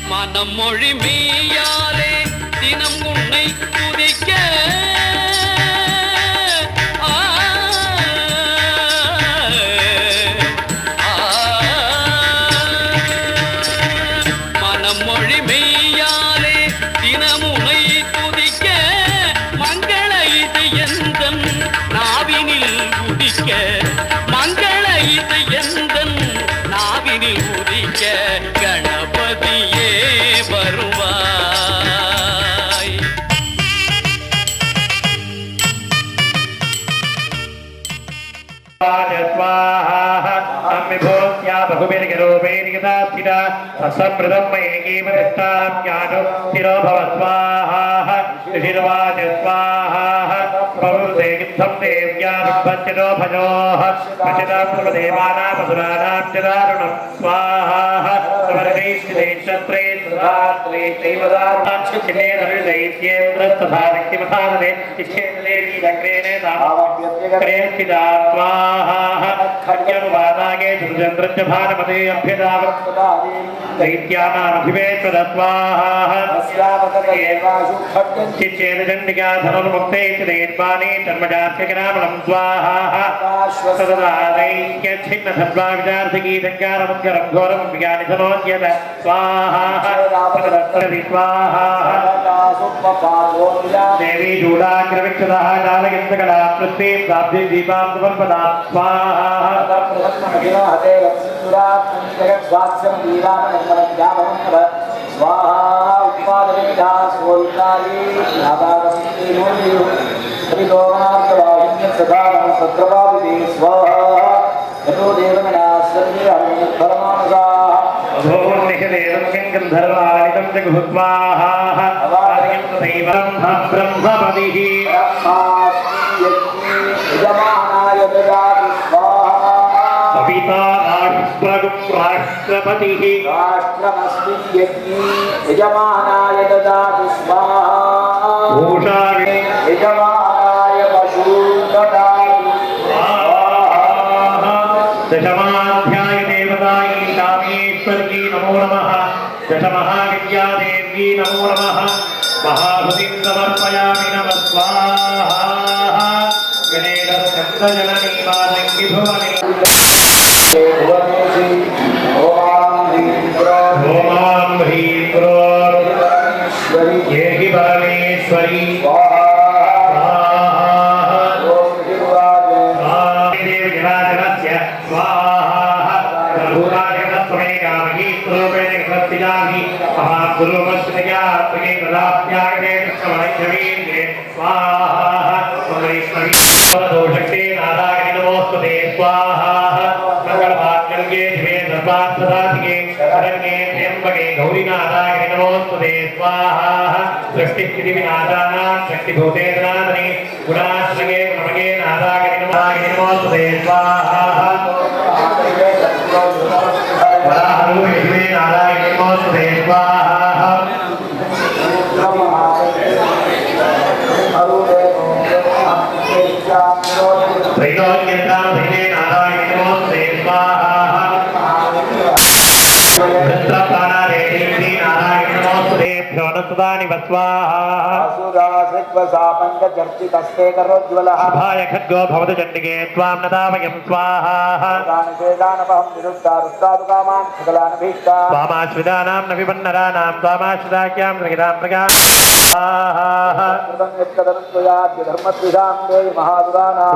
மனம் மொழி மெய்யாலே தினம் உன்னை துதிக்க மனம் மொழி மெய்யாலே தினம் உன்னை துதிக்க மங்கள இது எந்தன் நாவினில் உதிக்க மங்கள இது எந்தன் நாவினில் உதிக்க கணபதியே வருவாய். देवी जूडाग्रविक्षदा जालयन्तकला पृथ्वीं दाब्धि दीपां समर्पदा स्वाहा स्वाहा उत्पादविद्या स्वोल्काली नादागस्ति त्रिलोकान्तवाहिन्य सदा सत्रवादिते स्वाहा यतो देवगणास्सर्वे परमानसाः अभोर्निषदेवं गन्धर्वाणितं जगुस्वाहा अवादिं तथैवं ब्रह्मपदिः यजमानाय ददातु स्वाहा सविता राष्ट्रपतिः राष्ट्रमस्ति यज्ञे यजमानाय ददातु स्वाहा भूषा यजमानाय पशून् ददातु स्वाहा दशमाध्याय देवतायै कामेश्वर्यै नमो नमः दशमहाविद्यादेव्यै नमो नमः महाभुतिं समर्पयामि नमः स्वाहा गणेशस्कन्दजननी मातङ्गी भुवने ओम ह्रीं क्रों येहि परमेश्वरी दोषक्ते नारायण नमोस्तुते स्वाहा मंगलभाग्ये शिवे सर्वार्थसाधिके शरण्ये त्र्यंबके गौरी नारायण नमोस्तुते स्वाहा सृष्टिस्थिति विनाशानां शक्तिभूते धनादने गुणाश्रये नमगे नारायण नमोस्तुते स्वाहा वराहरूपे शिवे नारायण नमोस्तुते स्वाहा त्रैलोक्यन्तां भजे नारायण नमोस्तुते स्वाहा भद्रप्राणादेवी नारायण नमोस्तुते भ्योनसुदानि वस्वाहा असुरासृक्वसापङ्कचर्चितस्ते करोज्ज्वलः शुभाय खड्गो भवतु चण्डिके त्वां नतामयं स्वाहा दानशेदानपहं निरुद्धारुस्तादुकामान् सकलानभीष्टा त्वामाश्रितानां न विपन्नराणां त्वामाश्रिताख्यां प्रगितां प्रगा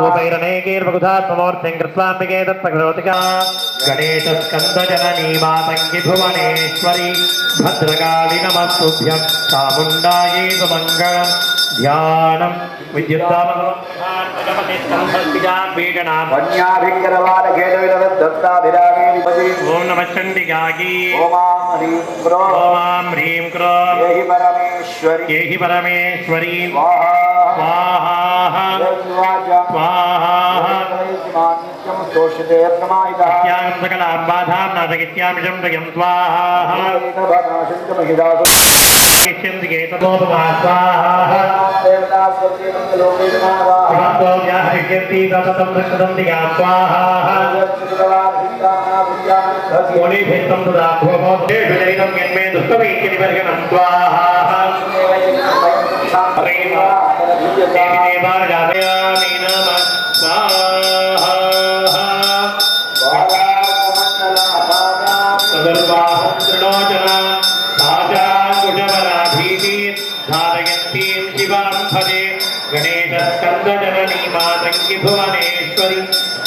रूपैरनेकैर्बहुधात्ममूर्तिं कृत्वाम्बिके तत्प्रकृतिका गणेशस्कन्दजननी मातङ्गी भुवनेश्वरी भद्रकाली नमस्तुभ्यं चामुण्डायै सुमङ्गलं ध्यानं ओम नमः चण्डिकायै ओम ह्रीं क्रों येहि परमेश्वरी स्वाहा स्वाहा सकलां बाधां नाशयिष्यामि जं स्वाहा स्वाहा मे दुष्टवीतिनिवर्गणं स्वाहा देवी देवार्यामि नमः स्वाहा सदर्वाहं त्रिलोचना साजाकुटवराभीतिं धारयन्तीं शिवां भजे गणेशस्कन्दजननी मातङ्गी भुवनेश्वरी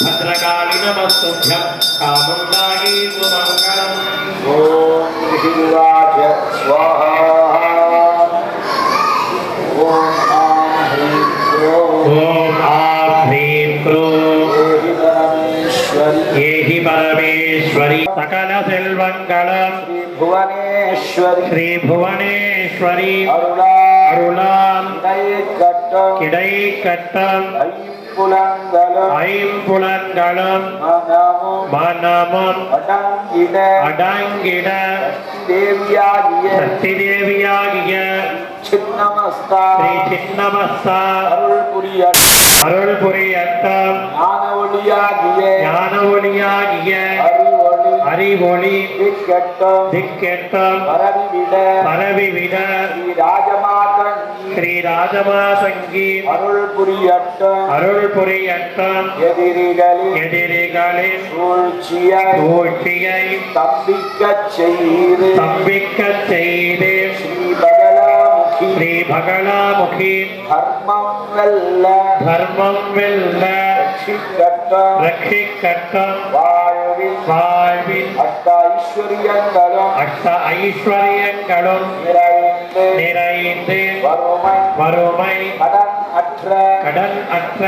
भद्रकाली नमस्तुभ्यं कामुण्डायै सुमङ्गलम् ॐ शिवाय स्वाहा ॐ ह्रीं क्रों येहि परमेश्वरी सकल सेल्वंगलम श्री भुवनेश्वरी अरुளாம் கிடைக்கட்டும் ஐம்புலன்களும் மனமும் அடங்கிட சக்தி தேவியாகிய ஸ்ரீ சின்னமஸ்தா அருள் புரியட்டும் ஞான ஒளியாகிய அறிவொளி திக்கெட்டும் பரவிவிட ஸ்ரீ ராஜமாதங்கி அருள் புரியட்டும் எதிரிகளின் சூழ்ச்சியை தப்பிக்கச் செய்து ஸ்ரீ பகலாமுகி தர்மம் வெல்ல ரட்சிக்கட்டும் வாழ்வில் அஷ்ட ஐஸ்வர்யங்களும் நிறைந்து வறுமை கடன் அற்ற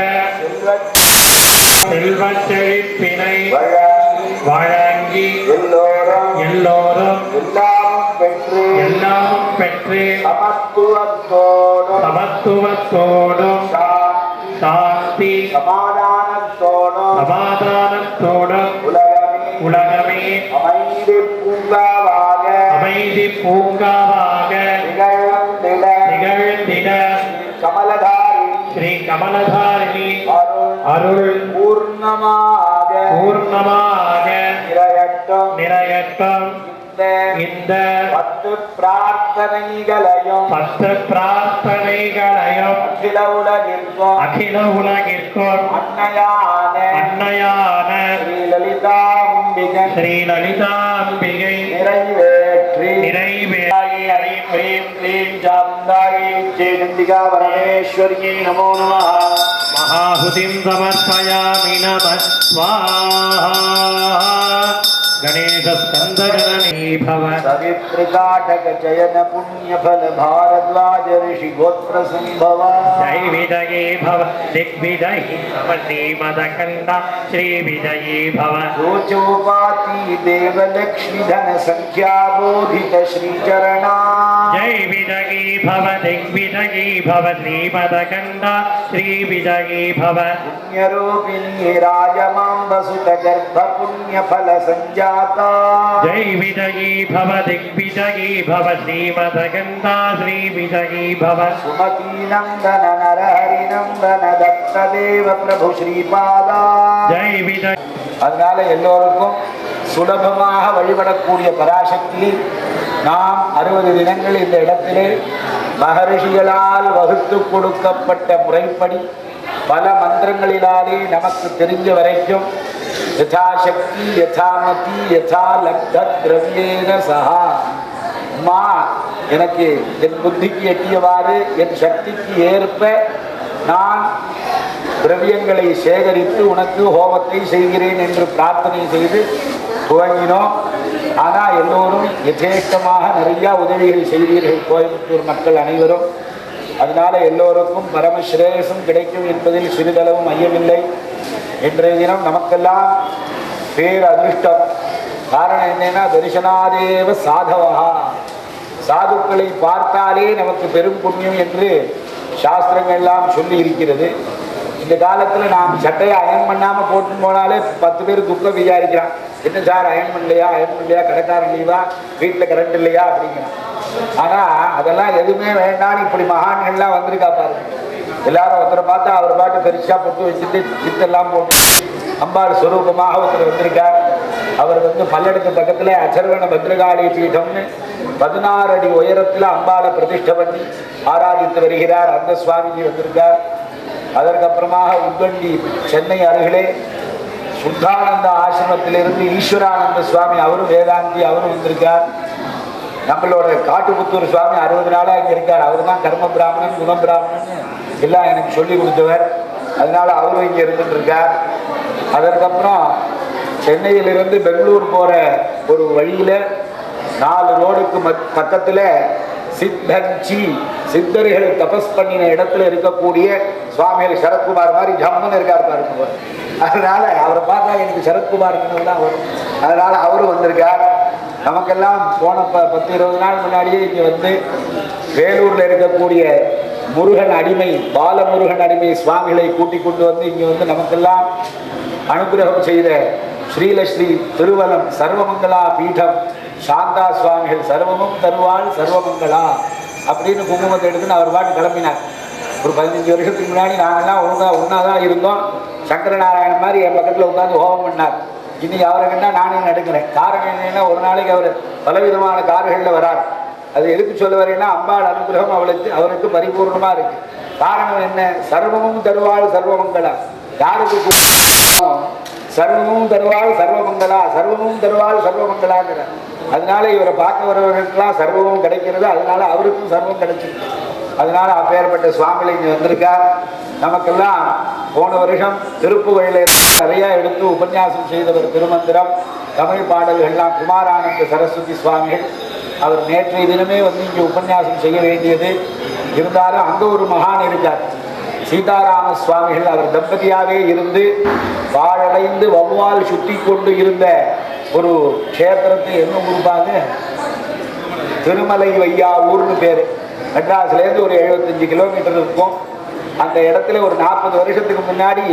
செல்வச் செழிப்பினை வழங்கி எல்லோரும் எல்லாம் பெற்று சமத்துவத்தோடும் சாந்தி சமாதானத்தோடும் உலகமே அமைதி பூங்காவாக நிகழ்ந்திட ஸ்ரீ கமலதாரிணி அருள் பூர்ணமாக நிறையட்டும் இந்த 10 பிரார்த்தனைகளையும் அகில உலகிற்கும் அன்னையான ஸ்ரீ லலிதாம்பிகை परमेश्वरी नमो नमः महाहुतिं समर्पयामि नमः स्वाहा गणेशस्कन्दजननी भव सवित्रिकाटक चयन पुण्यफल भारद्वाज ऋषि गोत्र संभव जय विजयी भव दिग्विजयी भव श्रीमदकण्ड श्रीविजयी भव रोचोपाती देवलक्ष्मी धन संख्या बोधित श्रीचरणा जय विजयी भव दिग्विजयी भव श्रीमदकण्ड श्रीविजयी भव पुण्यरूपिणी राजमाम्बसुत गर्भ पुण्यफल संज्ञा जय विजयी भव दिग्विजयी भव श्रीमदकण्ड श्रीविजयी भव सुमती नंदन नरहरि नंदन दत्तदेव प्रभु श्रीपादा जय विजय அதனால எல்லோருக்கும் சுலபமாக வழிபடக்கூடிய பராசக்தி நாம் 60 தினங்கள் இந்த இடத்திலே மகரிஷிகளால் வகுத்து கொடுக்கப்பட்ட முறைப்படி பல மந்திரங்களினாலே நமக்கு தெரிஞ்ச வரைக்கும் யதாசக்தி யதாமதி யதா லப்த திரவியேன சஹா அம்மா எனக்கு என் புத்திக்கு எட்டியவாறு என் சக்திக்கு ஏற்ப நான் திரவியங்களை சேகரித்து உனக்கு ஹோமத்தை செய்கிறேன் என்று பிரார்த்தனை செய்து துவங்கினோம். ஆனால் எல்லோரும் யதேஷ்டமாக நிறையா உதவிகள் செய்தீர்கள் கோயம்புத்தூர் மக்கள் அனைவரும். அதனால எல்லோருக்கும் பரமஸ்ரேயசும் கிடைக்கும் என்பதில் சிறிதளவும் ஐயமில்லை. இன்றைய தினம் நமக்கெல்லாம் பேர் அதிர்ஷ்டம். காரணம் என்னன்னா தரிசனாதேவ சாதவா, சாதுக்களை பார்த்தாலே நமக்கு பெரும் புண்ணியம் என்று சாஸ்திரங்கள் எல்லாம் சொல்லி இருக்கிறது. இந்த காலத்தில் நாம் சட்டையை அயன் பண்ணாமல் போட்டு போனாலே 10 பேர் துக்கம் விசாரிக்கிறான். என்ன சார் அயன் பண்ணலையா கடைக்காரன் இல்லையா, வீட்டில் கரண்ட் இல்லையா அப்படிங்கிறான். ஆனால் அதெல்லாம் எதுவுமே வேண்டாம். இப்படி மகான்கள்லாம் வந்திருக்கா பாருங்க. எல்லாரும் ஒருத்தரை பார்த்தா அவர் பாட்டு பெருசாக பொட்டு வச்சுட்டு சித்தெல்லாம் போட்டு அம்பாள் ஸ்வரூபமாக ஒருத்தர் வந்திருக்கார். அவர் பல்லடத்து பக்கத்துல அச்சர்வண பத்ரகாளி பீடம்னு 16 அடி உயரத்துல அம்பாளை பிரதிஷ்டை பண்ணி ஆராதித்து வருகிறார். அந்த சுவாமிஜி வந்திருக்கார். அதற்கப்புறமாக உத்வண்டி சென்னை அருகிலே சுத்தானந்த ஆசிரமத்திலிருந்து ஈஸ்வரானந்த சுவாமி அவரும் வேதாந்தி அவரும் வந்திருக்கார். நம்மளோட காட்டுப்புத்தூர் சுவாமி 60 நாளா இங்க இருக்கார். அவர் தான் கர்ம பிராமணன் குண பிராமணன் எல்லாம் எனக்கு சொல்லி கொடுத்தவர். அதனால அவரும் இங்க இருந்துட்டு இருக்கார். அதற்கப்புறம் சென்னையிலிருந்து பெங்களூர் போற ஒரு வழியில 4 ரோடுக்கு பக்கத்துல சித்தஞ்சி சித்தர்கள் தபஸ் பண்ணின இடத்துல இருக்கக்கூடிய சுவாமிகள் சரத்குமார் மாதிரி ஜம்முன்னு இருக்கார் பாருங்க. அதனால அவரை பார்த்தா எனக்கு சரத்குமார் தான் வரும். அதனால அவரும் வந்திருக்கார். நமக்கெல்லாம் போன 10-20 நாள் முன்னாடியே இங்க வேலூர்ல இருக்கக்கூடிய முருகன் அடிமை பாலமுருகன் அடிமை சுவாமிகளை கூட்டிக் கொண்டு இங்க நமக்கெல்லாம் அனுகிரகம் செய்த ஸ்ரீலஸ்ரீ திருவலம் சர்வமங்களா பீடம் சாந்தா சுவாமிகள் சர்வமும் தருவாள் சர்வமங்களா அப்படின்னு குங்குமத்தை எடுத்துன்னு அவர் பாட்டு கிளம்பினார். ஒரு 15 வருஷத்துக்கு முன்னாடி நாங்கள்லாம் ஒன்றாதான் இருந்தோம். சங்கரநாராயணன் மாதிரி என் பக்கத்தில் உட்காந்து ஹோமம் பண்ணார். இன்னைக்கு அவரை கண்டா நானே நடுக்கிறேன். காரணம் என்னன்னா ஒரு நாளைக்கு அவர் பலவிதமான கார்களில் வரார். அது எதுக்கு சொல்ல வரேன்னா அம்பாள் அனுகிரகம் அவருக்கு பரிபூர்ணமா இருக்கு. காரணம் என்ன? சர்வமும் தருவாள் சர்வமங்களா. யாருக்கு சர்வமும் தருவாள் சர்வமங்களா சர்வமும் தருவாள் சர்வமங்களாங்கிற. அதனால இவரை பார்க்க வரவர்களுக்கெல்லாம் சர்வமும் கிடைக்கிறது. அதனால அவருக்கும் சர்வம் கிடைச்சிருக்கு. அதனால அப்பேற்பட்ட சுவாமிகளை இங்க வந்திருக்கார். நமக்கெல்லாம் போன வருஷம் திருப்புகழில நிறைய எடுத்து உபன்யாசம் செய்தவர் திருமந்திரம் தமிழ் பாடல்கள்லாம் குமாரானந்த சரஸ்வதி சுவாமிகள். அவர் நேற்றைய தினமே இங்கே உபன்யாசம் செய்ய வேண்டியது இருந்தாலும் அங்க ஒரு மகான் இருக்கார் சீதாராம சுவாமிகள். அவர் தம்பதியாகவே இருந்து வாழடைந்து வௌவால் சுற்றி கொண்டு இருந்த ஒரு கஷேத்திரத்தை என்ன கொடுப்பாங்க, திருமலை வையாவூர்னு பேரு. மெட்ராஸ்லேருந்து ஒரு 75 கிலோமீட்டர் இருக்கும். அந்த இடத்துல ஒரு 40 வருஷத்துக்கு முன்னாடி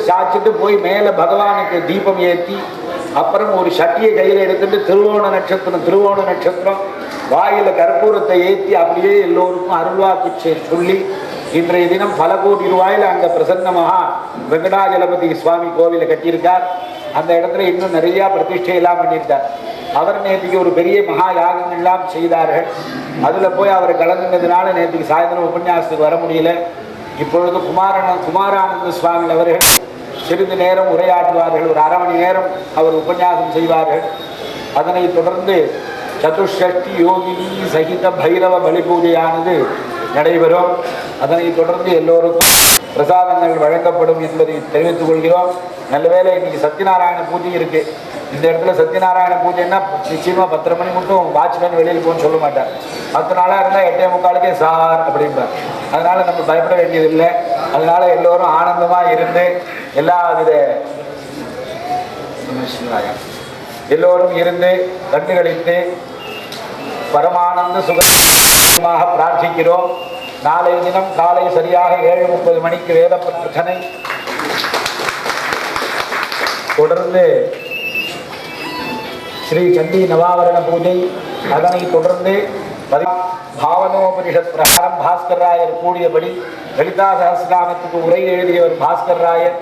சாச்சிட்டு போய் மேல பகவானுக்கு தீபம் ஏற்றி அப்புறம் ஒரு சட்டியை கையில் எடுத்துட்டு திருவோண நட்சத்திரம் வாயில கற்பூரத்தை ஏற்றி அப்படியே எல்லோருக்கும் அருள்வாக்கு சொல்லி இன்றைய தினம் பல கோடி ரூபாயில் அங்க பிரசன்னமாக வெங்கடாஜலபதி சுவாமி கோவிலை கட்டியிருக்கார். அந்த இடத்துல இன்னும் நிறைய பிரதிஷ்டை எல்லாம் பண்ணியிருக்கார். அவர் நேற்றுக்கு ஒரு பெரிய மகா யாகங்கள் எல்லாம் செய்தார்கள். அதுல போய் அவர் கலந்துனதுனால நேற்றுக்கு சாயந்தரம் உபன்யாசத்துக்கு வர முடியல. இப்பொழுது குமாரானந்த சுவாமி அவர்கள் சிறிது நேரம் உரையாற்றுவார்கள். ஒரு அரை மணி நேரம் அவர் உபன்யாசம் செய்வார்கள். அதனைத் தொடர்ந்து சதுஷ்டி யோகினி சகித பைரவ பலி பூஜையானது நடைபெறும். அதனைத் தொடர்ந்து எல்லோருக்கும் பிரசாதங்கள் வழங்கப்படும் என்பதை தெரிவித்துக் கொள்கிறோம். நல்லவேளை இன்னைக்கு சத்யநாராயண பூஜை இருக்கு. இந்த இடத்துல சத்யநாராயண பூஜைன்னா நிச்சயமா 10 மணி மட்டும் வாட்ச்மேன் வெளியில் போன்னு சொல்ல மாட்டார். 10 நாளா இருந்தா 8:45 சார் அப்படின்பார். அதனால நம்ம பயப்பட வேண்டியதில்லை. அதனால எல்லோரும் ஆனந்தமா இருந்து எல்லா வித எல்லோரும் இருந்து கண்டுகளித்து பரமானந்த சுகமாக பிரார்த்திக்கிறோம். நாளைய தினம் காலை சரியாக 7:30 மணிக்கு வேத பிரச்சனை தொடர்ந்து ஸ்ரீ சண்டி நவாவரண பூஜை. அதனை தொடர்ந்து பாவனோபனிஷத் பிரகாரம் பாஸ்கர் ராயர் கூடியபடி லலிதா சஹஸ்ரநாமத்துக்கு உரை எழுதியவர் பாஸ்கர் ராயர்.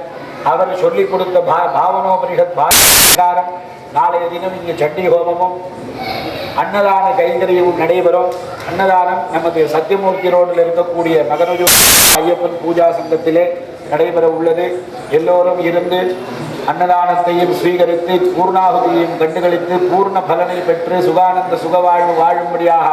அவர் சொல்லிக் கொடுத்த பாவனோபனிஷத் பிரகாரம் நாளைய தினம் இங்கு சண்டி ஹோமமும் அன்னதான கைங்கரியமும் நடைபெறும். அன்னதானம் நமது சத்தியமூர்த்தி ரோடில் இருக்கக்கூடிய மகனுஜு ஐயப்பன் பூஜா சங்கத்திலே நடைபெற உள்ளது. எல்லோரும் இருந்து அன்னதானத்தையும் ஸ்வீகரித்து பூர்ணாகுதியையும் கண்டுகளித்து பூர்ண பலனை பெற்று சுகானந்த சுகவாழ்வு வாழும்படியாக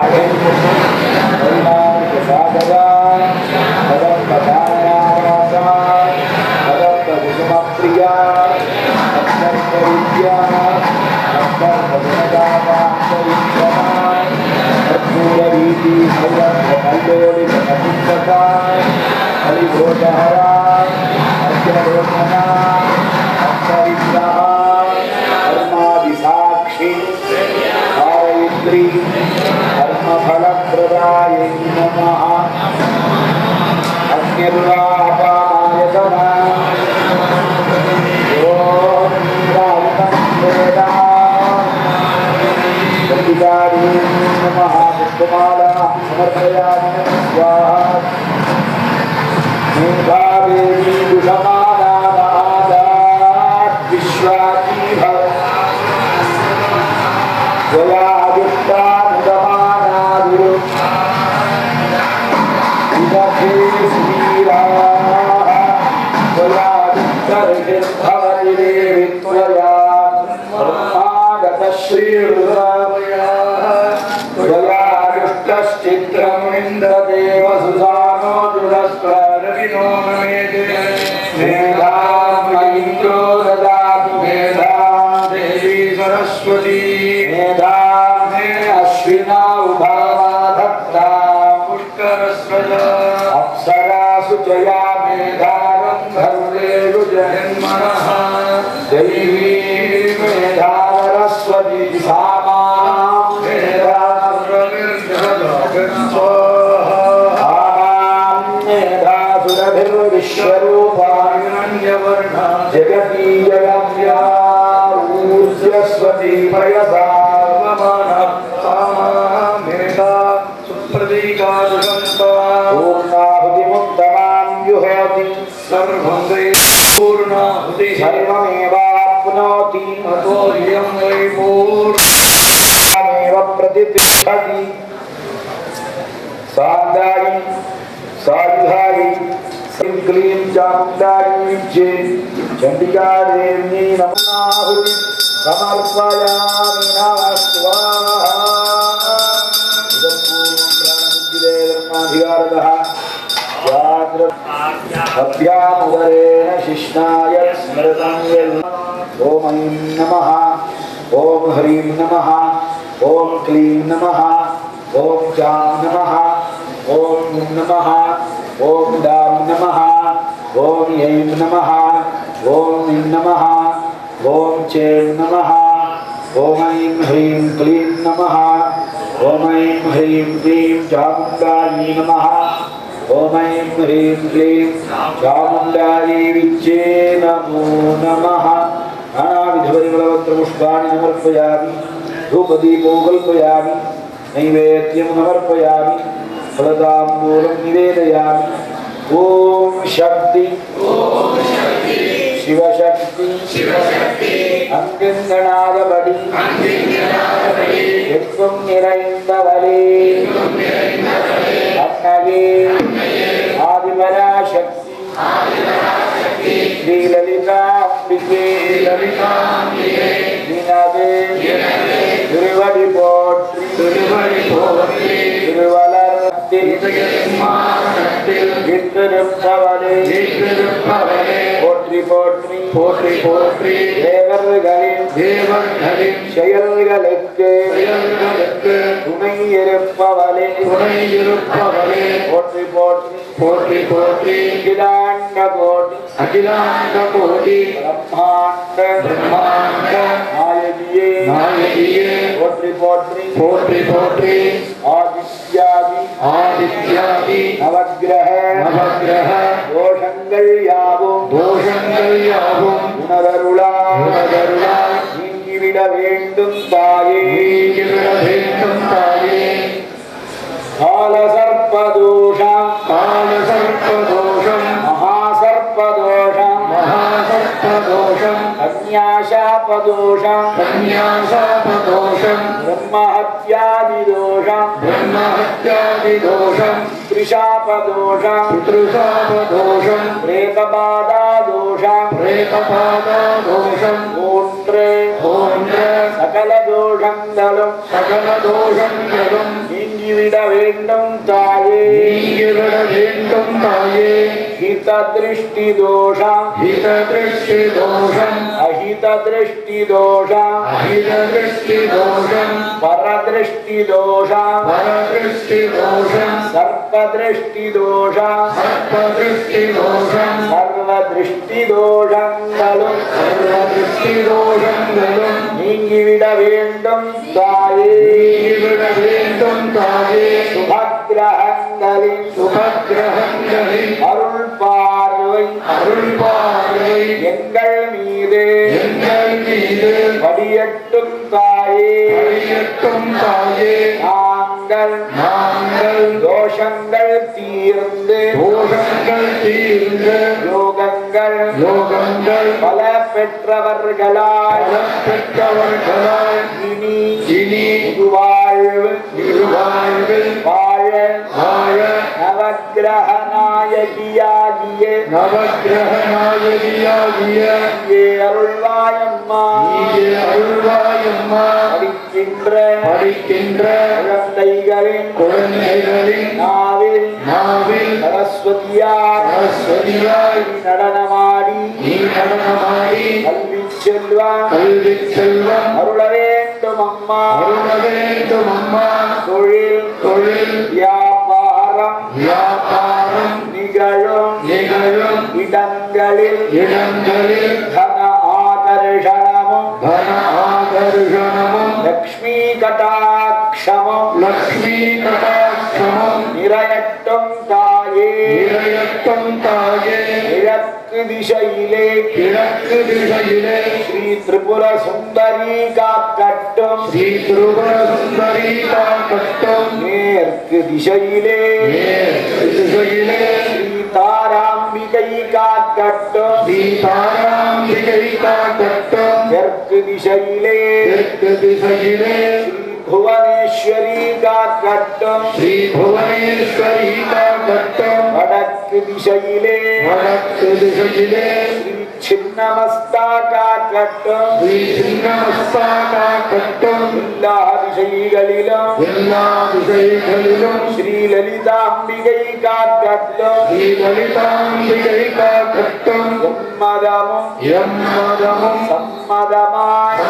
साक्षी गायत्री कर्मफलप्रदाय नमः अग्निर्वापाय ओम रामं वेदा नमः पुष्पमाला समर्पयामि स्वाहा मेधावी विषमाला विश्वाती ஜயாதிஷ்டானுகமானாதிரு இதே ஸ்ரீராம ஜயாதிஷ்டரிஷிர்பவதி தேவி த்வயா பிரம்மாகத ஸ்ரீருதாமயா ஜயாதிஷ்டஸ்சித்ரம் இந்திரதேவ சுசானோ ஜுரஸ்வரவினோ மேதே மேதாம் இந்திரோ ததாது மேதாம் தேவி सरस्वती मेधामे अश्विना उभाधत्ता पुष्करस्वजा अप्सरासु जया मेधारं धर्मेषु जन्मनः दैवी मेधा सरस्वती सामां मेधासुरभिर्विश्वरूपाण्यवर्णा जगती जगम्या सरस्वती प्रयसावमाना मेधा सुप्रतीकारुषन्ता पूर्णाहुतिमुत्तमां जुहोति सर्वं वै पूर्णाहुतिः सर्वमेवाप्नोति अतो ह्यं वै पूर्णमेव प्रतितिष्ठति सान्दायि सायुधायि क्लीं चामुण्डायि चे चण्डिकादेव्यै नमोऽहुति समर्पयामि नमः स्वाहा इदं पूर्णब्रह्माधिकारतः अभ्यामुदरेण शिष्णाय स्मृतं यत् ॐ ऐं नमः ॐ ह्रीं नमः ॐ क्लीं नमः ॐ चां नमः ॐ नमः ॐ दां नमः ॐ ऐं नमः ॐ ऐं नमः ॐ चें नमः ॐ ऐं ह्रीं क्लीं नमः ॐ ऐं ह्रीं क्लीं चामुण्डायै नमः ॐ ऐं ह्रीं क्लीं चामुण्डायै विच्चे नमो नमः नानाविधपरिमलपत्रपुष्पाणि समर्पयामि धूपदीपो कल्पयामि नैवेद्यं समर्पयामि फलताम्बूलं निवेदयामि ॐ शक्ति शिवशक्ति अङ्गनादपடி எங்கும் நிறைந்தவளே அன்னையே ஆதிபராசக்தி ஸ்ரீலலிதாம்பிகே தினவே திருவடி போற்றி திருவலத்தில் விட்டிருப்பவளே போற்றி போற்றி போற்றி போற்றி தேவர்களின் செயல்களுக்கு துணை இருப்பவளே போற்றி போற்றி போற்றி போற்றி அகிலாண்ட கோடி பிரம்மாண்ட நாயகியே போற்றி போற்றி போற்றி போற்றி ஆதித்யாதி நவக்கிரக தோஷங்கள் யாவும் உணரருளாய் நீங்கிவிட வேண்டும் தாயே காலசர்ப்பதோஷம் மகாசர்ப்பதோஷம் கன்யாசாபதோஷம் பிரம்மஹத்யாதிதோஷம் பித்ருஷாபதோஷம் பிரேதபாதாதோஷம் மூன்று சகல தோஷங்களும் நீங்கிவிட வேண்டும் தாயே ஹிததிருஷ்டி தோஷம் அஹிததிருஷ்டி தோஷம் பரதிருஷ்டி தோஷம் சர்ப்பதிருஷ்டி தோஷம் சர்வதிருஷ்டி தோஷங்களும் நீங்கிவிட வேண்டும் தாயே சுபக்கிரகங்களின் அருள் பார்வை எங்கள் மீது படியட்டும் தாயே நாங்கள் தோஷங்கள் தீர்ந்து யோகங்கள் பல பெற்றவர்களாய் இனி வாழ்வு வாழ நவக்கிரக நாயகியாகிய அருள்வாயம்மா படிக்கின்ற குழந்தைகளின் நாவில் சரஸ்வதியாய் நடனமாடி கல்வி செல்வம் அருள வேண்டும் அம்மா தொழில் வியாபாரம் நிகழும் இடங்களில் தன ஆகர்ஷணமும் லக்ஷ்மி கடாட்சமும் நிறையட்டும் தாயே கிழக்கு திசையிலே ஸ்ரீ திரிபுர சுந்தரி காக்கட்டும் மேற்கு திசையிலே ஸ்ரீ தாராம்பிகை காக்கட்டும் தெற்கு திசையிலே புவனேஸ்வரி காக்கட்டும் வடக்கு திசையிலே ஸ்ரீ சின்னமஸ்தா காக்கட்டும் எல்லா திசைகளிலும் ஸ்ரீ லலிதாம்பிகை காக்கட்டும் எம்மதமும் சம்மதமாய்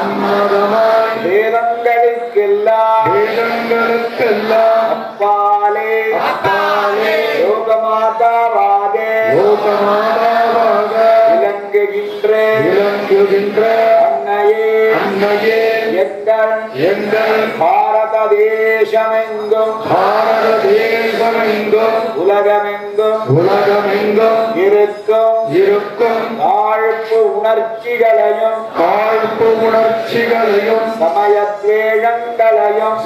வேதங்களுக்கெல்லாம் அப்பாலே விளங்குகின்ற அன்னையே எங்கள் பாரத தேசமெங்கும் உலகமெங்கும் இருக்கும் வாழ்ப்பு உணர்ச்சிகளையும் சமயத்வேஷங்களையும்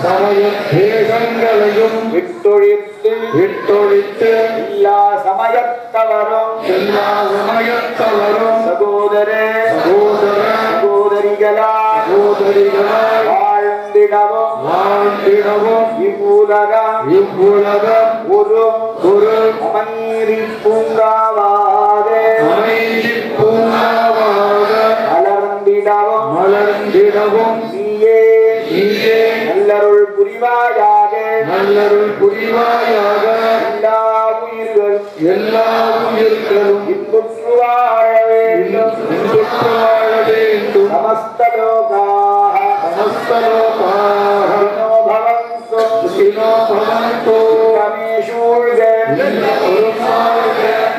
விட்டொழித்து எல்லா சமயத்தவரும் சகோதரிகளால் வாழ்ந்திடவும் இவ்வுலகம் ஒரு அமைதி பூங்காவாக மலர்ந்திடவும் நீயே நல்லருள் புரிவாயாக எல்லா உயிர்களும் இன்புற்று வாழ வேண்டும் சமஸ்தலோகாः சுகினோ பவந்து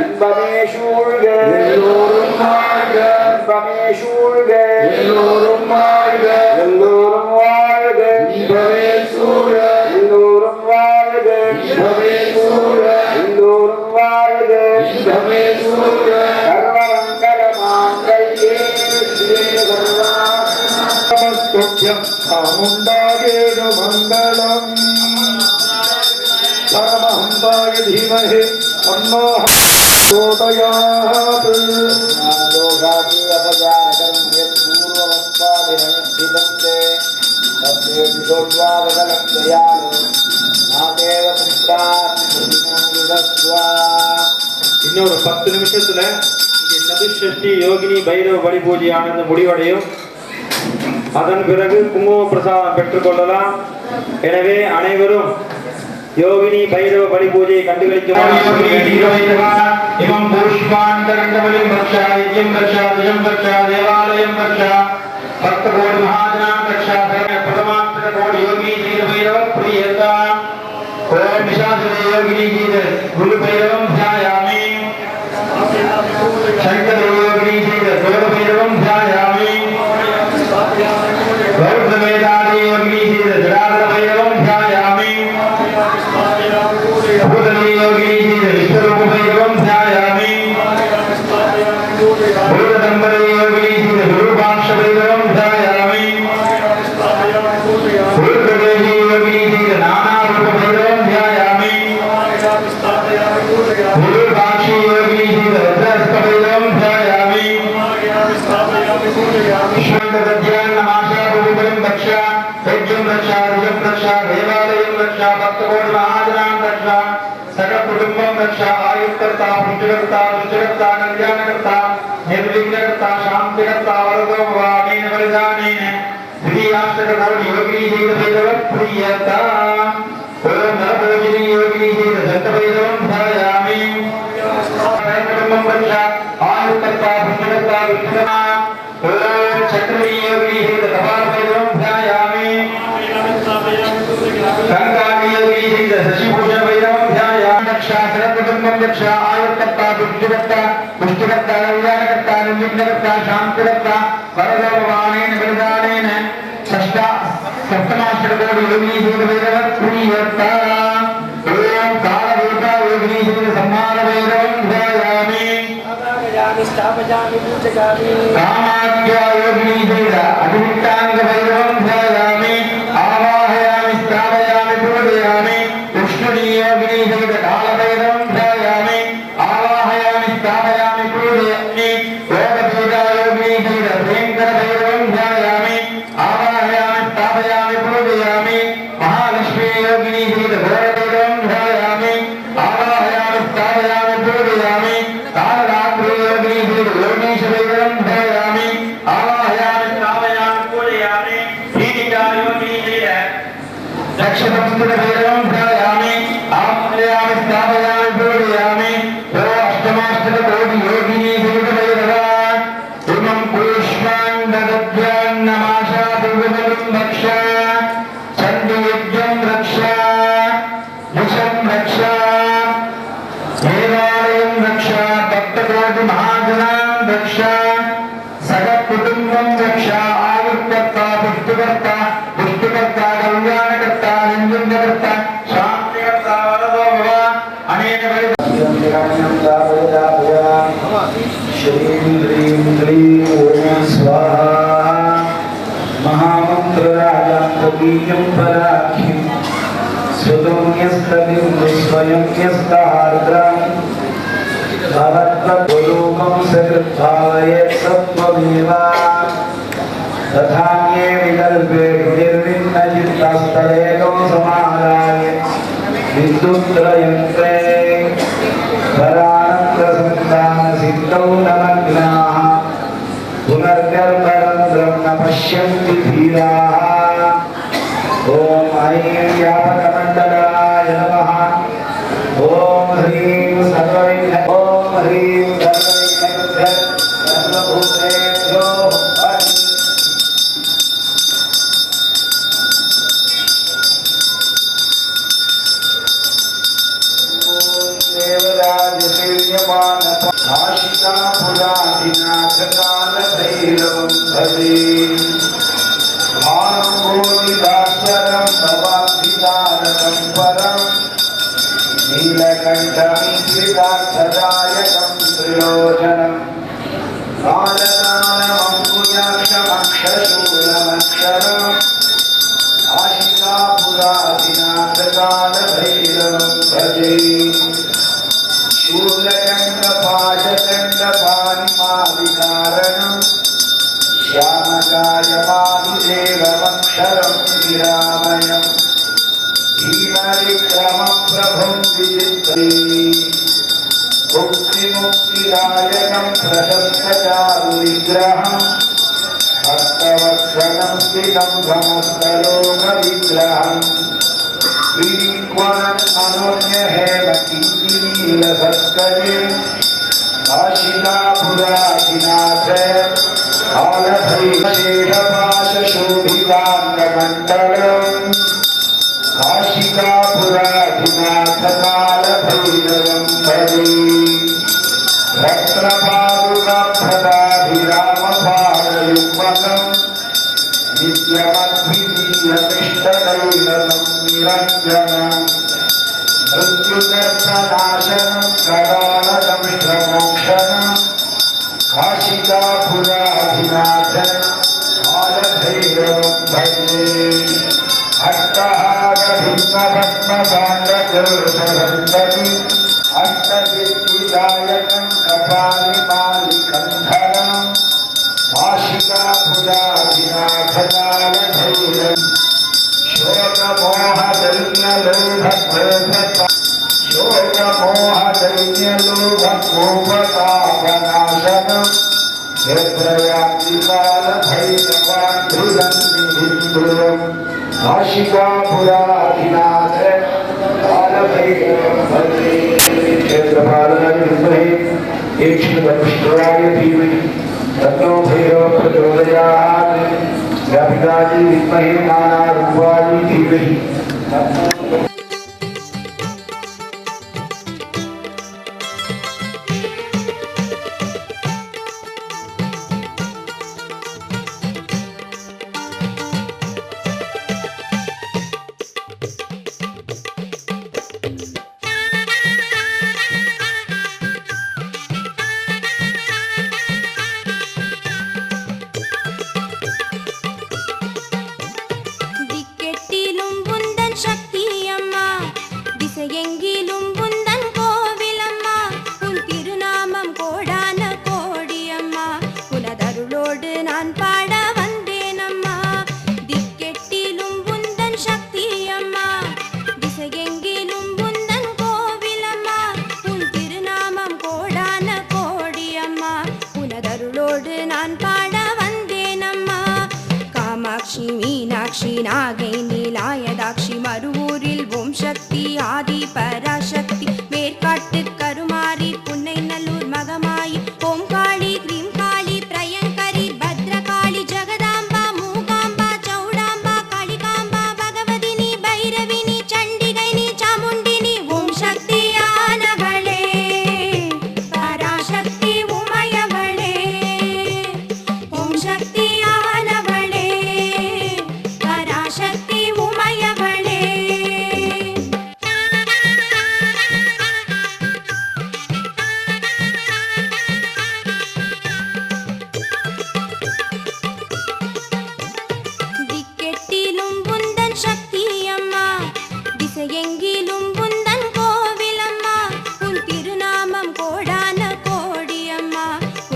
இன்பமே சூழ்க எல்லோரும் வாழ்க எல்லோரும் வாழ்க சர்வமங்கல மாங்கல்யே சாமுண்டாகேது மங்களம் பரமஹம்சாய தீமஹி தன்னோ பிரச்சோதயாத். இன்னொரு 10 நிமிஷத்துல இங்கே சதுஷ்டி யோகினி பைரவ வழி பூஜையானது முடிவடையும். அதன் பிறகு குங்கும பிரசாதம் பெற்றுக்கொள்ளலாம். எனவே அனைவரும் யோகினி பைரவ பலி பூஜையை கண்டுகளிக்கும். Guru ऋषं रक्षा देवालयं रक्षा भक्तकोटि महाजनां रक्षा सकल कुटुंबं रक्षा आयुक्कर्ता पुष्टिकर्ता दुष्टकर्ता कल्याणकर्ता निर्विघ्नकर्ता शान्तिकर्ता वरदो भवानेन वरदानेन श्रीयाष्टककोटि योगिनी जैवभैरव प्रियता ओम नरभोजिनी योगिनी जैवदन्तभैरवं ध्यायामि कुटुंबं रक्षा आयुक्कर्ता पुष्टिकर्ता दुष्टकर्ता ओम चक्रवी योगिनी जैवदन्तभैरवं ध्यायामि कंकाली योगिनी जैवदशभूषण भैरवं ध्यायामि रक्षा सर्वकुटुंबं रक्षा आयुक्कर्ता पुष्टिकर्ता कल्याणकर्ता निर्विघ्नकर्ता शान्तिकर्ता वरदो भवानेन वरदानेन सप्तमाष्टकोटि योगिनी जैवभैरव प्रियता ओम कालभूता योगिनी जैवसंहारभैरवं ध्यायामि कामाख्या योगिनी जैव अभिमुक्ताङ्गभैरवं ध्यायामि आवाहयामि स्थापयामि पूजयामि उष्णुनी योगिनी जैव कालभैरवं ध्यायामि आवाहयामि स्थापयामि पूजयामि योगपीठा योगिनी जैव भयङ्करभैरवं ध्यायामि आवाहयामि स्थापयामि पूजयामि महालक्ष्मी योगिनी जैव घोरभैरवं ध्यायामि आवाहयामि स्थापयामि पूजयामि कालरात्रि योगिनी जैव योगीशभैरवं ध्यायामि आवाहयामि स्थापयामि पूजयामि श्रीनिका योगिनी जैव दक्षसंस्कृतभैरवं ध्यायामि आवाहयामि स्थापयामि पूजयामि अष्टमाष्टकोटि योगिनी जैवभैरव इमं पुष्पान् ददध्यान्नमाशादिवनं रक्ष चण्डीयज्ञं रक्ष विषं रक्ष देवालयं रक्ष भक्तकोटि महाजनां रक्ष सकलकुटुम्बं रक्ष आयुक्कर्ता पुष्टिकर्ता कल्याणकर्ता निर्विघ्नकर्ता शान्तिकर्ता वरदो भव अनेन श्रीं ह्रीं क्लीं ॐ स्वाहा महामन्त्रराजान्तबीजं पराख्यं श्रुतं यस्तदिं स्वयं यस्तार्द्रं भवद्वलोकं सकृद्भावये सत्त्वमेव तथान्ये विकल्पे निर्विघ्नचित्तस्तदेकं समादाय विद्युत्रयन्त्रे परानन्दसन्तानसिद्धौ नमग्नाः पुनर्गर्भरन्ध्रं न पश्यन्ति धीराः ॐ ऐं व्यापकमण्डलाय नमः ॐ ह्रीं सर्वविघ्न ॐ ह्रीं सर्वविघ्नकृभ्यः सर्वभूतेभ्यो आशिकापुराधिनाथकालभैरवं भजे भानुकोटिदास्वरं भवाब्धितारकं परं नीलकण्ठमीक्षितार्थदायकं त्रिलोचनं कालकालमङ्कुजाक्षमक्षशूलमक्षरम् आशिकापुराधिनाथकालभैरवं भजे शूलकण्डपाशकण्डपाणिपादिकारणं श्यामकायमादिदेवमक्षरं विरामयं भीमविक्रमप्रभुं विचित्रे मुक्तिमुक्तिदायकं प्रशस्तचारुविग्रहं भक्तवत्सलं स्थितं भ्रमस्तलोकविग्रहं नीलसत्करे आशिकापुराधिनाथ कालभैरवशेषपाशशोभिताङ्गमण्डलम् आशिकापुराधिनाथ कालभैरवं भजे रत्नपादुकाभ्रदाभिरामभागयुग्मकम् नित्यमद्वितीयमिष्टदैवतं निरञ्जनम् मृत्युदर्शनाशनं प्रदानदंष्ट्रमोक्षणं काशिकापुराधिनाथ कालभैरवं भजे अष्टहारभिन्नभस्मसाण्डजोषधन्दति अष्टसिद्धिदायकं कपालिमालिकन्धरं काशिकापुराधिनाथ कालभैरवं काशिकापुराधिनाथ क्षेत्रपालनाय विद्महे एकशतविष्णुराय धीमहि तन्नो भैरवः प्रचोदयात् व्यापिताय विद्महे नानारूपाय धीमहि मीनाक्षी नागै नीलायदाक्षि मरुवूरिल ओम शक्ति आदि पराशक्ति वेर्काट्टु करुमारी पुन्नै नल्लूर मगमायि ओम काली क्रीम काली प्रयंकरी भद्रकाली जगदांबा मूकांबा चौडांबा कालिकांबा भगवदिनी भैरविनी चंडिगैनी चामुंडिनी ओम शक्ति आनवळे पराशक्ति उमयवळे ओम शक्ति शक्ति उमयवळे दिक्केट्टिलुम बुंदन शक्ति अम्मा दिसैयेंगिलुम बुंदन कोविल अम्मा उन तिरुनामम कोडान कोडी अम्मा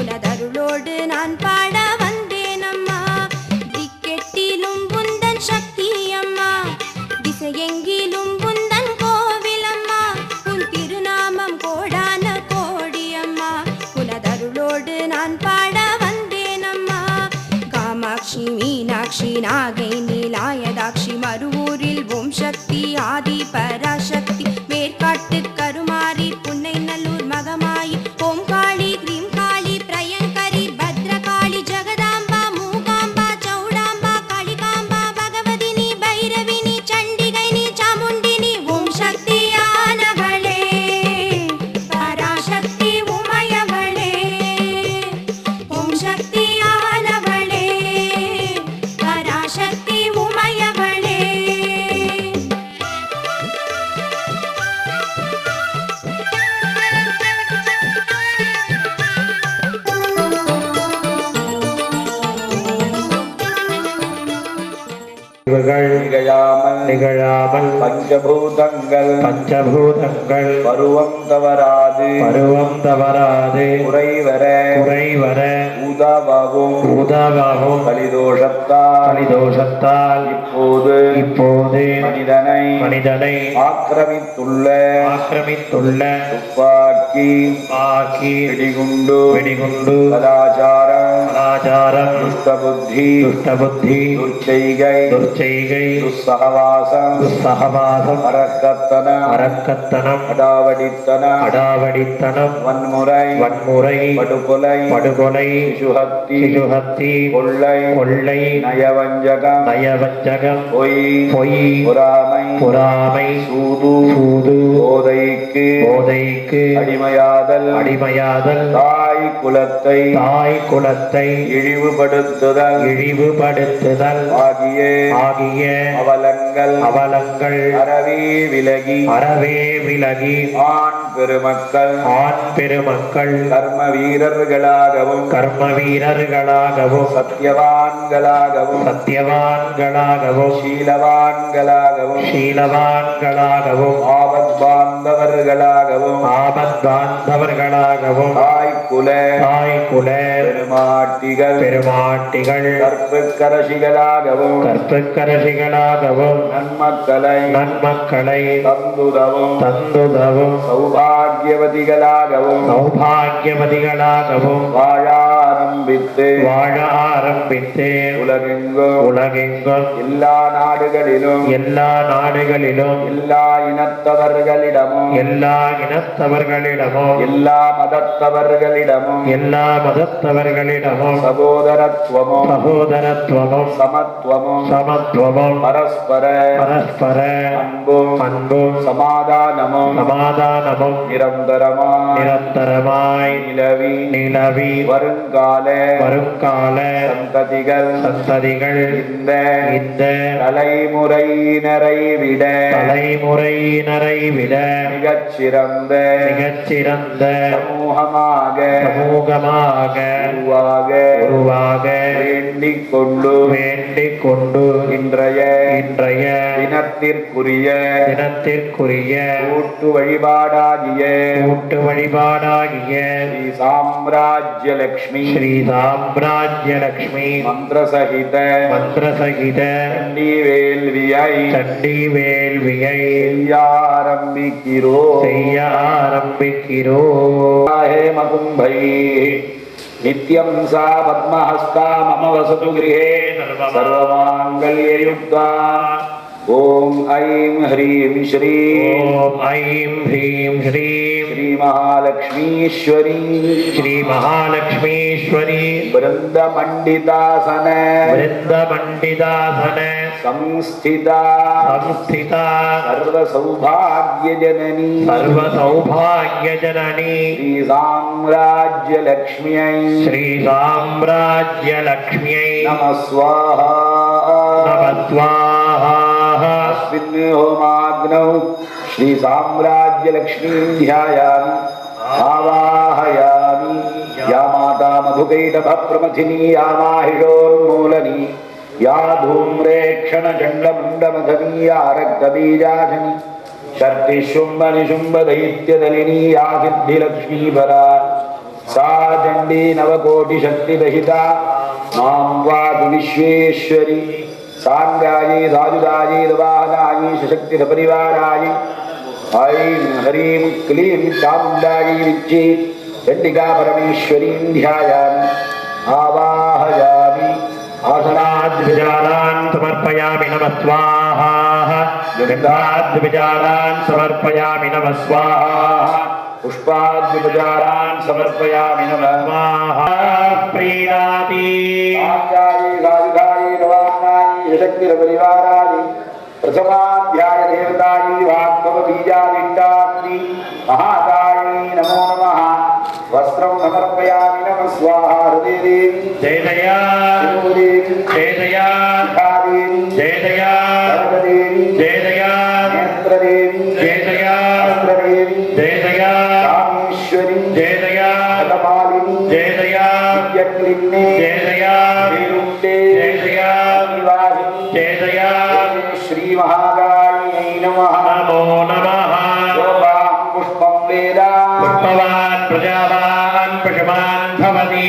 उनदरुलोडु नान पाड वंदेन अम्मा दिक्केट्टिलुम शक्ति अम्मा दिसैयेंगिलुम बुंदन कोविल अम्मा उन तिरुनामम कोडान कोडी अम्मा उनदरुलोडु नान पाड वंदेन अम्मा कामाक्षी मीनाक्षी नागै नीलायदाक्षि मरुवूरिल ओम शक्ति आदि पराशक्ति वेर्काट्टु करुमारी पुन्नै नल्लूर मगमायि ओम काली क्रीम काली प्रयंकरी भद्रकाली जगदांबा मूकांबा चौडांबा कालिकांबा भगवदिनी भैरविनी चंडिगैनी चामुंडिनी ओम शक्ति आनवळे पराशक्ति उमयवळे ओम शक्ति आनवळे पराशक्ति उमयवळे நிகழாமல் பஞ்சபூதங்கள் பருவம் தவறாது குறைவர உதவவும் கலிதோஷத்தால் இப்போது மனிதனை ஆக்கிரமித்துள்ள துப்பாக்கி வெடிகுண்டு கலாச்சாரம் துஷ்டபுத்தி துர்ச்செய்கை துஸ்ஸகவாசம் அரக்கத்தனம் அடாவடித்தனம் வன்முறை படுகொலை சிசுஹத்தி கொள்ளை நயவஞ்சகம் பொய் பொறாமை சூது போதைக்கு அடிமையாதல் தாய் குலத்தை இழிவுபடுத்துதல் ஆகிய அவலங்கள் அறவே விலகி ஆண் பெருமக்கள் கர்ம வீரர்களாகவும் சத்தியவான்களாகவும் சீலவான்களாகவும் ஆபத் பாந்தவர்களாகவும் தாய் குல தாய்குல பெருமாட்டிகள் கற்புக்கரசிகளாகவும் நன்மக்களை தந்துதவும் சௌபாகியவதிகளாகவும் வாழ ஆரம்பித்து உலகெங்கும் எல்லா நாடுகளிலும் எல்லா இனத்தவர்களிடமும் எல்லா மதத்தவர்களிடமும் சகோதரத்துவமும் சமத்துவமும் பரஸ்பர அன்பும் சமாதானமும் நிரந்தரமாய் நிலவி வருங்கால சந்ததிகள் இந்த தலைமுறையினரை விட மிகச்சிறந்த சமூகமாக உருவாக வேண்டிக் கொண்டு இன்றைய தினத்திற்குரிய கூட்டு வழிபாடாகிய ஸ்ரீ சாம்ராஜ்யலக்ஷ்மி மந்திரசகித சண்டி வேள்வியை செய்ய ஆரம்பிக்கிறோம் மகும்பை நித்யம் சா பத்மஹஸ்தா மம வசது கிரஹே சர்வமாங்கல்யயுக்தா ஓம் ஐம் ஹ்ரீம் ஸ்ரீ ஸ்ரீ மகாலக்ஷ்மீஸ்வரி விருந்தமண்டிதாசன संस्थिता सर्वसौभाग्यजननी श्री साम्राज्यलक्ष्म्यै नमः स्वाहा अस्मिन् होमाग्नौ श्री साम्राज्यलक्ष्मीं ध्यायामि आवाहयामि या माता मधुकैटभः प्रमथिनी या माहिषोन्मूलनी या धूम्रेक्षणचण्डमुण्डमधनी या रक्तबीजाधनी शक्तिशुम्भनिशुम्भदैत्यदलिनी या सिद्धिलक्ष्मीपरा सा चण्डी नवकोटिशक्तिदहिता मां वातु विश्वेश्वरी साङ्गायै साधुदायै दवाहनायै सशक्तिसपरिवारायै ऐं ह्रीं क्लीं चामुण्डायै विच्चे चण्डिका परमेश्वरीं ध्यायामि आवाहयामि आसनाद्विजारान् समर्पयामि नमः स्वाहा गन्धाद्विजारान् समर्पयामि नमः स्वाहा पुष्पाद्विजारान् समर्पयामि नमः स्वाहा प्रीणाति आचार्य गायिकायै नवानायै शक्तिरपरिवारायै प्रथमाध्याय देवतायै वाग्भव बीजादिष्टाग्नि महाकायै नमो नमः वस्त्रं समर्पयामि नमः स्वाहा हृदय देवी जय दया जय दया देवी जय दया देवी जय दया नेत्र देवी जय दया देवी जय दया रामेश्वरी जय दया कपालिनी जय दया यज्ञलिन्ने जय दया विरुट्टे जय दया निवासिनी जय दया श्री महाकाली नमः नमो नमः पुष्पं वेदा पुष्पवान् प्रजावान् पशुमान् भवति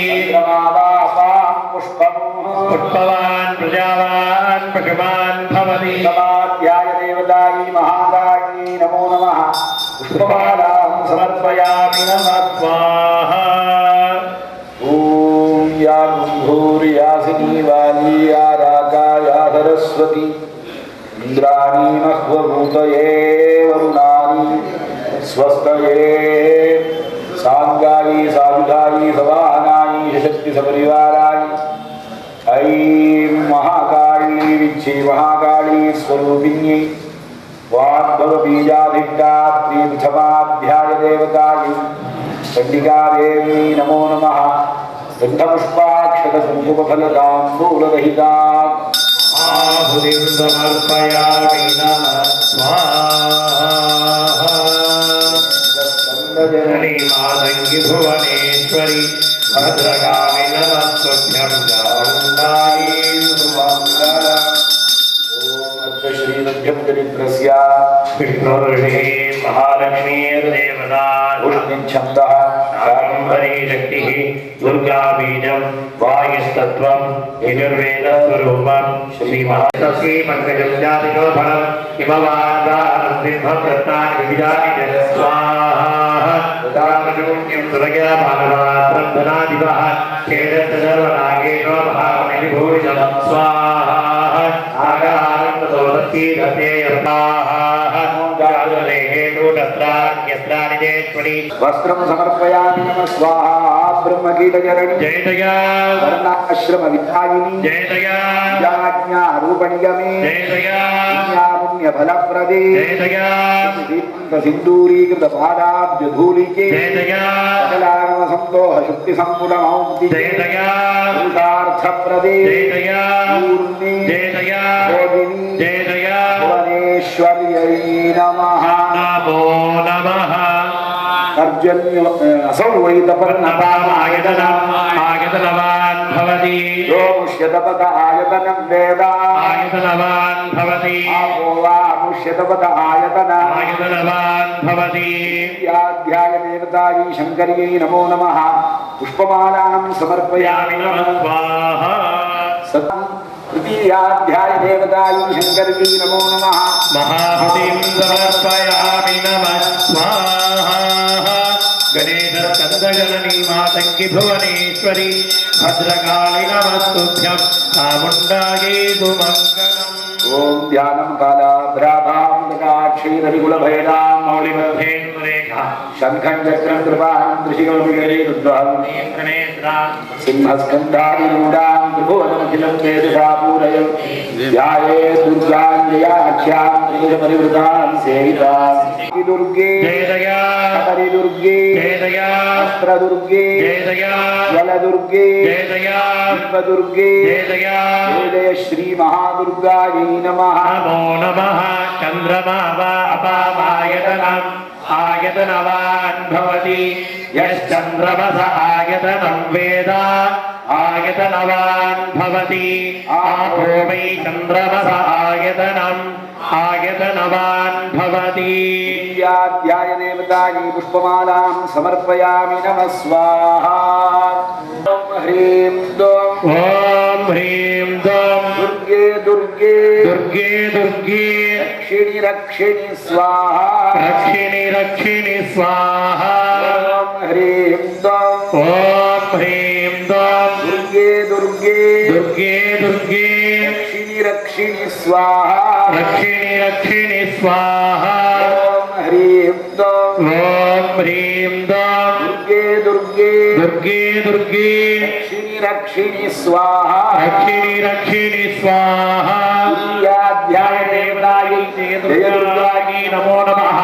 पुष्पवान् प्रजावान् पशुमान् भवति समाध्याय देवतायै महाकाली नमो नमः पुष्पमालां समर्पयामि नमः स्वाहा ॐ या भूर्यासिनी वाली या रागा या सरस्वती इंद्राणी मह्वभूतये वरुणानि स्वस्तये सांगायी साधुधायी सवाहनायी शक्ति सपरिवारायी ऐं महाकाली विच्छे महाकाली स्वरूपिण्यै वाग्भव बीजाधिष्ठात्री प्रथमाध्याय देवतायै चण्डिका देवी नमो नमः गन्धपुष्पाक्षत कुङ्कुमफलताम्बूलरहिता आहुतिं समर्पयामि नमः स्वाहा जननी मातंगी भुवनेश्वरी भद्रकाली नमस्तुभ्यं चामुण्डायै सुमङ्गलम् ॐ श्रीरङ्ग चतुष्टयं चरित्रस्य विष्णुर्षिः महालक्ष्मीर्देवता पुष्टिं छन्दः कादम्बरी शक्तिः दुर्गाबीजं वायुस्तत्त्वं यजुर्वेदस्वरूपं श्रीमहातस्यै पङ्कजं जातिनो फलं हिमवान् सिंहप्रत्नानि विविधानि च स्वाहा दानशून्यं सुरया मानवात्रं धनादिवः खेदस्तर्वनागेनो महामणिभूषणं स्वाहा नागाहारं ततोदत्ती दत्तेयर्ताः वस्त्रं समर्पयामि नमः स्वाहा ब्रह्मकीटचरणि जय जया वर्णाश्रमविधायिनि जय जया याज्ञारूपणिगमे जय जया पुण्यफलप्रदे जय जया सिन्दूरीकृतपादाब्जधूलिके जय जया सकलागमसन्दोह शुक्तिसम्पूर्णमौक्ति जय जया पुरुषार्थप्रदे जय जया पूर्णे जय जया योगिनि जय जया भुवनेश्वर्यै नमः नमो नमः अर्जन्य असौ वै आयतनवान् भवति यो मुष्यतपत आयतनं वेद आयतनवान् भवति आपो वा मुष्यतपत आयतन आयतनवान् भवति याध्याय देवतायै शङ्कर्यै नमो नमः पुष्पमालां समर्पयामि नमः स्वाहा सतं तृतीयाध्याय देवतायै शङ्कर्यै नमो नमः महाहुतिं समर्पयामि नमः स्वाहा गणेशस्कन्दजननी मातङ्गी भुवनेश्वरी भद्रकाली नमस्तुभ्यं चामुण्डायै सुमङ्गलम् ॐ ध्यानं कालाभ्राभां मौलिमध्येन्द्रेखा शङ्खं चक्रं कृपां त्रिशिखमिगरेरुद्वहं सिंहस्कन्धादिरूढां त्रिभुवनमखिलं तेजसा पूरयं ध्यायेत् दुर्गां जयाख्यां त्रिजपरिवृतां सेवितां दुर्गे जय जया कबरिदुर्गे जय जया अस्त्रदुर्गे जय जया जलदुर्गे जय जया विश्वदुर्गे जय जया जय श्रीमहादुर्गायै नमः नमो नमः चन्द्रमा वा अपामायतनम् आयतनवान् भवति यश्चन्द्रमस आयतनं वेद आयतनवान् भवति आपो वै चन्द्रमस आयतनम् आयतनवान् भवति याध्याय देवतायै पुष्पमालां समर्पयामि नमः स्वाहा ॐ ह्रीं दों ॐ ह्रीं दों दुर्गे दुर्गे दुर्गे दुर्गे रक्षिणि रक्षिणि स्वाहा रक्षिणि रक्षिणि स्वाहा ॐ ह्रीं दों ॐ ह्रीं दों दुर्गे दुर्गे दुर्गे दुर्गे रक्षिणि रक्षिणि स्वाहा रक्षिणि रक्षिणि स्वाहा ॐ ह्रीं दों ॐ ह्रीं दों दुर्गे दुर्गे दुर्गे दुर्गे रक्षिणि रक्षिणि स्वाहा रक्षिणि रक्षिणि स्वाहा तुरीयाध्याय देवतायै जय दुर्गायै नमो नमः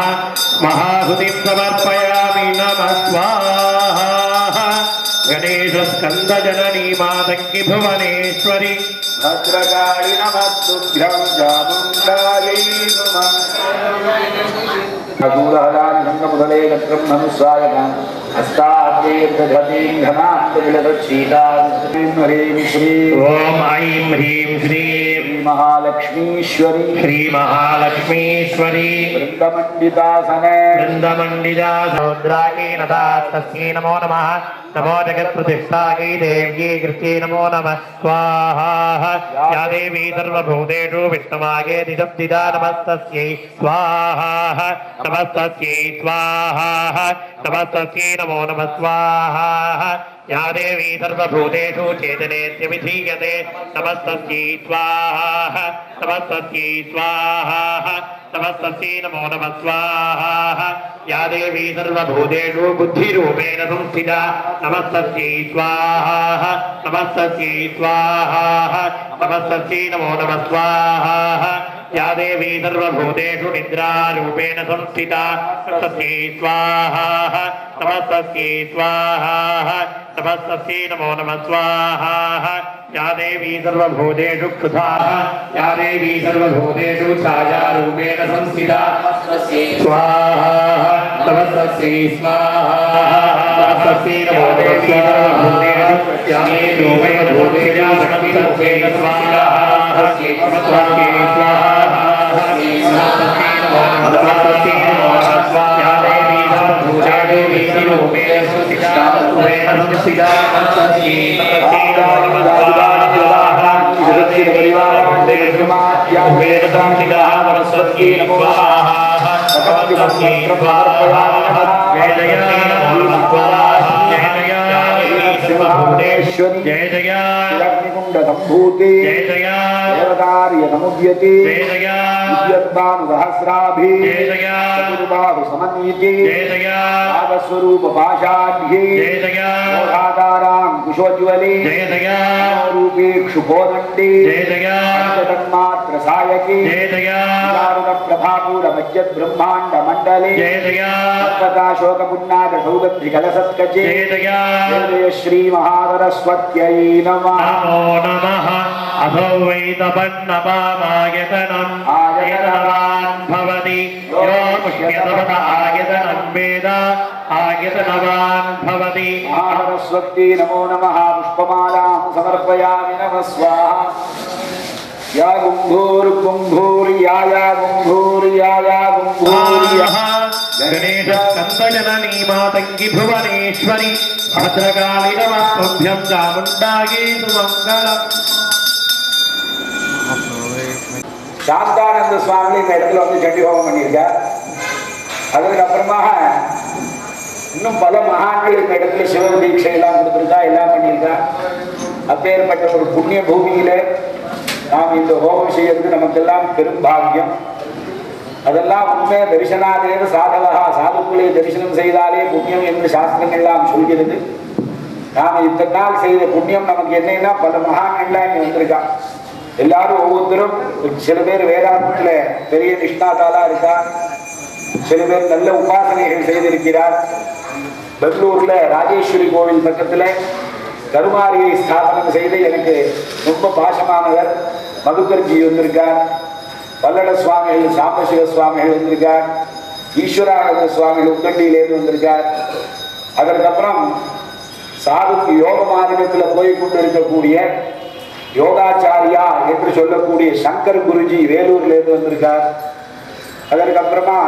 महाहुतिं समर्पयामि नमः स्वाहा गणेशस्कन्दजननी मातङ्गी भुवनेश्वरी भद्रकाळि नमस्तुभ्यं चामुण्डायै नमः शूलहरानि शङ्खमुदले नक्रं धनुस्वायकान् हस्ताद्यैर्दधतीं घनात्तविलसच्छीतां ह्रीं श्रीं ॐ ऐं ह्रीं श्रीं महालक्ष्मीश्वरी श्रीमहालक्ष्मीश्वरी वृन्दमण्डितासने वृन्दमण्डिता सौद्रायै नतास्तस्यै नमो नमः नमो जगत्प्रतिष्ठायै देव्यै कृत्यै नमो नमः स्वाहा या देवी सर्वभूतेषु विष्णुमायेति शब्दिदा नमस्तस्यै स्वाहा नमस्तस्यै स्वाहा नमस्तस्यै नमो नमः स्वाहा या देवी सर्वभूतेषु चेतनेत्यभिधीयते नमस्तस्यै स्वाहा नमस्तस्यै स्वाहा नमस्तस्यै नमो नमः स्वाहा या देवी सर्वभूतेषु बुद्धिरूपेण संस्थिता नमस्तस्यै स्वाहा नमस्तस्यै स्वाहा नमस्तस्यै नमो नमः स्वाहा या देवी सर्वभूतेषु निद्रारूपेण संस्थिता नमस्तस्यै स्वाहा नमस्तस्यै स्वाहा नमस्तस्यै नमो नमः स्वाहा या देवी सर्वभूतेषु क्षुधा या देवी सर्वभूतेषु छायारूपेण संस्थिता स्वाहा नमस्तस्यै स्वाहा नमस्तस्यै नमो देवी सर्वभूतेषु या देवी सर्वभूतेषु शक्तिरूपेण स्वाहा नमस्तस्यै स्वाहा जय जय अग्निकुंड संभूति जय जय देवदार्य नमुद्यते जय जय विद्यद्भानु सहस्राभि जय जय चतुर्बाहु समन्विते जय जय नागस्वरूप पाशाढ्ये जय जय मोहाकारां कुशोज्वले जय जय रूपे क्षुभोदण्डे जय जय पंचतन्मात्र सायके जय जय शारद प्रभापूर मज्जद ब्रह्मांड मंडले जय जय सत्पता शोक पुण्णाद सौगंधि कलसत्कचे जय जय जय श्री महासरस्वत्यै नमः नमो नमः अभो वैतपन्नपामायतनम् आयतनवान् भवति यो पुष्यतपत आयतनं वेद आयतनवान् भवति महासरस्वत्यै नमो नमः पुष्पमालां समर्पयामि नमः स्वाहा या गुंभूर्याया गुंभूर्याया गणेश स्कंदजननी मातंगी भुवनेश्वरी भद्रकाली नमस्तुभ्यं चामुण्डायै सुमङ्गलम् சாந்தானந்த சுவாமி இந்த இடத்துல வந்து சண்டி ஹோமம் பண்ணியிருக்கார். அதுக்கப்புறமாக இன்னும் பல மகான்கள் இந்த இடத்துல சிவ தீட்சை எல்லாம் கொடுத்துருக்கா, எல்லாம் பண்ணியிருக்கா. அப்பேற்பட்ட ஒரு புண்ணிய பூமியில நாம் இந்த ஹோமம் செய்யறது நமக்கெல்லாம் பெரும் பாக்கியம். அதெல்லாம் உண்மை தரிசனாதேவ சாதவா, சாதுக்களை தரிசனம் செய்தாலே புண்ணியம் என்று சாஸ்திரங்கள் எல்லாம் சொல்கிறது. நாம் இத்தனை நாள் செய்த புண்ணியம் நமக்கு என்னன்னா பல மகான்கள்லாம் இங்கே வந்திருக்கா. எல்லாரும் ஒவ்வொருத்தரும் சில பேர் வேதாந்தத்துல பெரிய நிஷ்ணாதாலா இருக்கா, சில பேர் நல்ல உபாசனைகள் செய்திருக்கிறார். பெங்களூர்ல ராஜேஸ்வரி கோவில் பக்கத்துல கருமாரியை ஸ்தாபனம் செய்து எனக்கு ரொம்ப பாசமானவர் மதுக்கர்ஜி வந்திருக்கார். பல்லட சுவாமிகள் சாம்பசிவ சுவாமிகள் வந்திருக்கார். ஈஸ்வரானந்த சுவாமிகள் உக்கண்டியிலேருந்து வந்திருக்கார். அதற்கப்புறம் சாதுக்கு யோக மார்க்கத்தில் போய் கொண்டு இருக்கக்கூடிய யோகாச்சாரியா என்று சொல்லக்கூடிய சங்கர் குருஜி வேலூர்லேருந்து வந்திருக்கார். அதற்கப்புறமா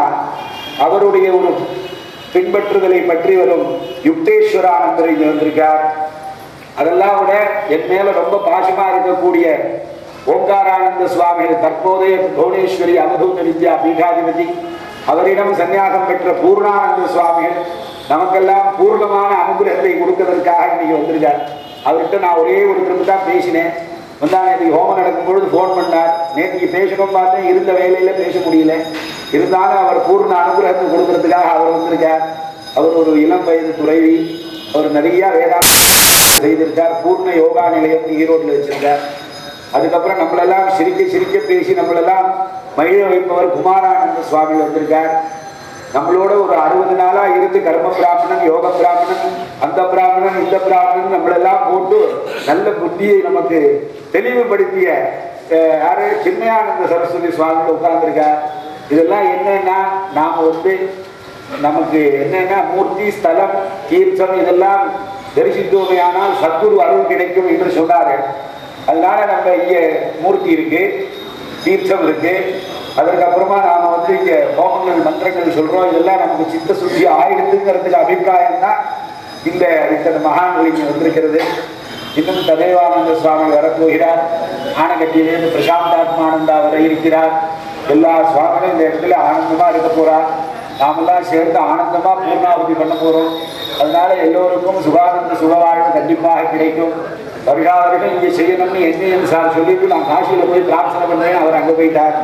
அவருடைய ஒரு பின்பற்றுதலை பற்றி வரும் யுக்தேஸ்வரானந்தர் இங்கே வந்திருக்கார். அதெல்லாம் விட என் மேல ரொம்ப பாசமா இருக்கக்கூடிய ஓங்காரானந்த சுவாமிகள், தற்போதைய புவனேஸ்வரி அவதூத வித்யா பீடாதிபதி, அவரிடம் சன்னியாசம் பெற்ற பூர்ணானந்த சுவாமிகள் நமக்கெல்லாம் பூர்ணமான அனுகிரகத்தை கொடுப்பதற்காக இன்னைக்கு வந்திருக்கார். அவர்கிட்ட நான் ஒரே ஒரு திரும்ப தான் பேசினேன். நேற்று ஹோமம் நடக்கும் பொழுது ஃபோன் பண்ணார். நேற்றுக்கு பேசணும் பார்த்தேன், இருந்த வேலையில பேச முடியல. இருந்தாலும் அவர் பூர்ண அனுகிரகத்தை கொடுக்கறதுக்காக அவர் வந்திருக்கார். அவர் ஒரு இளம் வயது துறவி. அவர் நிறைய வேதாந்த செய்திருக்கார். பூர்ண யோகா நிலையத்தை ஈரோட்டில் வச்சிருக்கார். அதுக்கப்புறம் நம்மளெல்லாம் சிரிக்க பேசி நம்மளெல்லாம் மகிழ வைப்பவர் குமாரானந்த சுவாமி வந்திருக்கார். நம்மளோட ஒரு 60 நாளா இருந்து கர்ம பிராமணன், யோக பிராமணன், அந்த பிராமணன், இந்த பிராமணன் நம்மளெல்லாம் போட்டு நல்ல புத்தியை நமக்கு தெளிவுபடுத்திய யாரு சின்மயானந்த சரஸ்வதி சுவாமி உட்கார்ந்துருக்கார். இதெல்லாம் என்னன்னா நாம நமக்கு என்னன்னா மூர்த்தி, ஸ்தலம், தீர்த்தம் இதெல்லாம் தரிசித்தோமையானால் சத்குரு அருள் கிடைக்கும் என்று சொன்னாரு. அதனால நம்ம இங்க மூர்த்தி இருக்கு, தீர்த்தம் இருக்கு. அதற்கப்புறமா நாம இங்க ஹோமங்கள் மந்திரங்கள் சொல்றோம். இதெல்லாம் நமக்கு சித்த சுத்தி ஆயிடுத்துங்கிறதுக்கு அபிப்பிராயம் தான் இந்த இத்தனை மகான்கள் இங்க வந்திருக்கிறது. இன்னும் ததேவானந்த சுவாமி வரப்போகிறார். ஆனகட்டியிலிருந்து பிரசாந்தாத்மானந்தா வர இருக்கிறார். எல்லா சுவாமிகளும் இந்த இடத்துல ஆனந்தமா இருக்க போறார். நாமெல்லாம் சேர்ந்து ஆனந்தமா பூர்ணாவதி பண்ண போறோம். அதனால எல்லோருக்கும் சுகானந்த சுகவாழ்வு கண்டிப்பாக கிடைக்கும். வருஷாவர்கள் இங்கே செய்யணும்னு என்ன சார் சொல்லிட்டு நான் காசியில போய் பிரார்த்தனை பண்ணேன். அவர் அங்கே போயிட்டார்.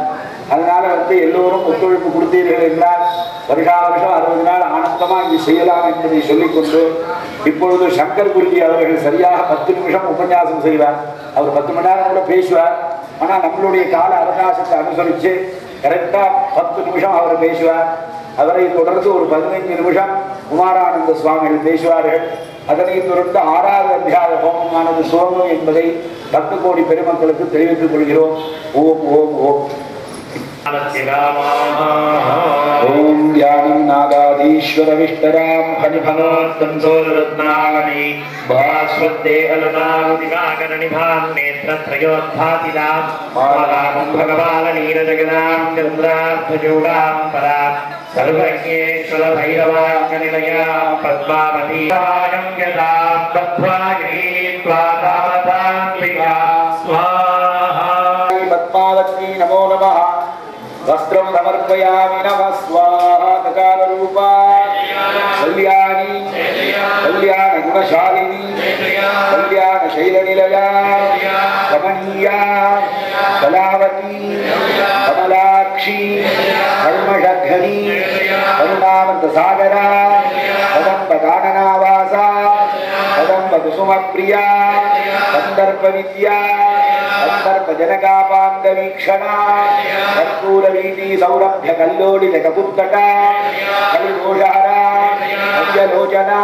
அதனால எல்லோரும் ஒத்துழைப்பு கொடுத்தீர்கள் என்றால் வருஷாவருஷம் 60 நாள் ஆனந்தமா இங்கே செய்யலாம் என்பதை சொல்லிக்கொண்டு இப்பொழுது சங்கர் குருஜி அவர்கள் சரியாக 10 நிமிஷம் உபன்யாசம் செய்வார். அவர் 10 மணி நேரம் கூட பேசுவார். ஆனா நம்மளுடைய கால அவகாசத்தை அனுசரித்து கரெக்டா 10 நிமிஷம் அவர் பேசுவார். அவரை தொடர்ந்து ஒரு 15 நிமிஷம் குமாரானந்த சுவாமிகள் பேசுவார்கள். அதனை தொடர்ந்து 6வது அத்தியாய ஹோமமானது சுவமம் என்பதை 10 கோடி பெருமக்களுக்கு தெரிவித்துக் கொள்கிறோம். ஓம் ஓம் ஓம். ஓம் யானி நாகாதீஷ ईश्वर विष्टराम फणिफलोत्तम सोलरत्नावली भास्वद्देहलतादिवाकरणिभां नेत्रत्रयोद्धातिदां मालां भगवालनीरजगदां चन्द्रार्थजोडां परां सर्वज्ञेश्वर भैरवाङ्गनिलयां पद्मावतीं यदां बद्ध्वा गृहीत्वा तावतां प्रिया स्वाहा पद्मावती नमो नमः वस्त्रं समर्पयामि नमः स्वाहा नकाररूपा कल्याणी कल्याणगुणशालिनी कल्याणशैलनिलया कमनीया कलावती कमलाक्षी कर्मषघ्नी करुणामृतसागरा कदम्बकाननावासा कदम्बकुसुमप्रिया कन्दर्पविद्या कन्दर्पजनकापान्तवीक्षणा कर्पूरवीटी सौरभ्य कल्लोलितकपुत्तका कलिदोषहरा अव्यलोचना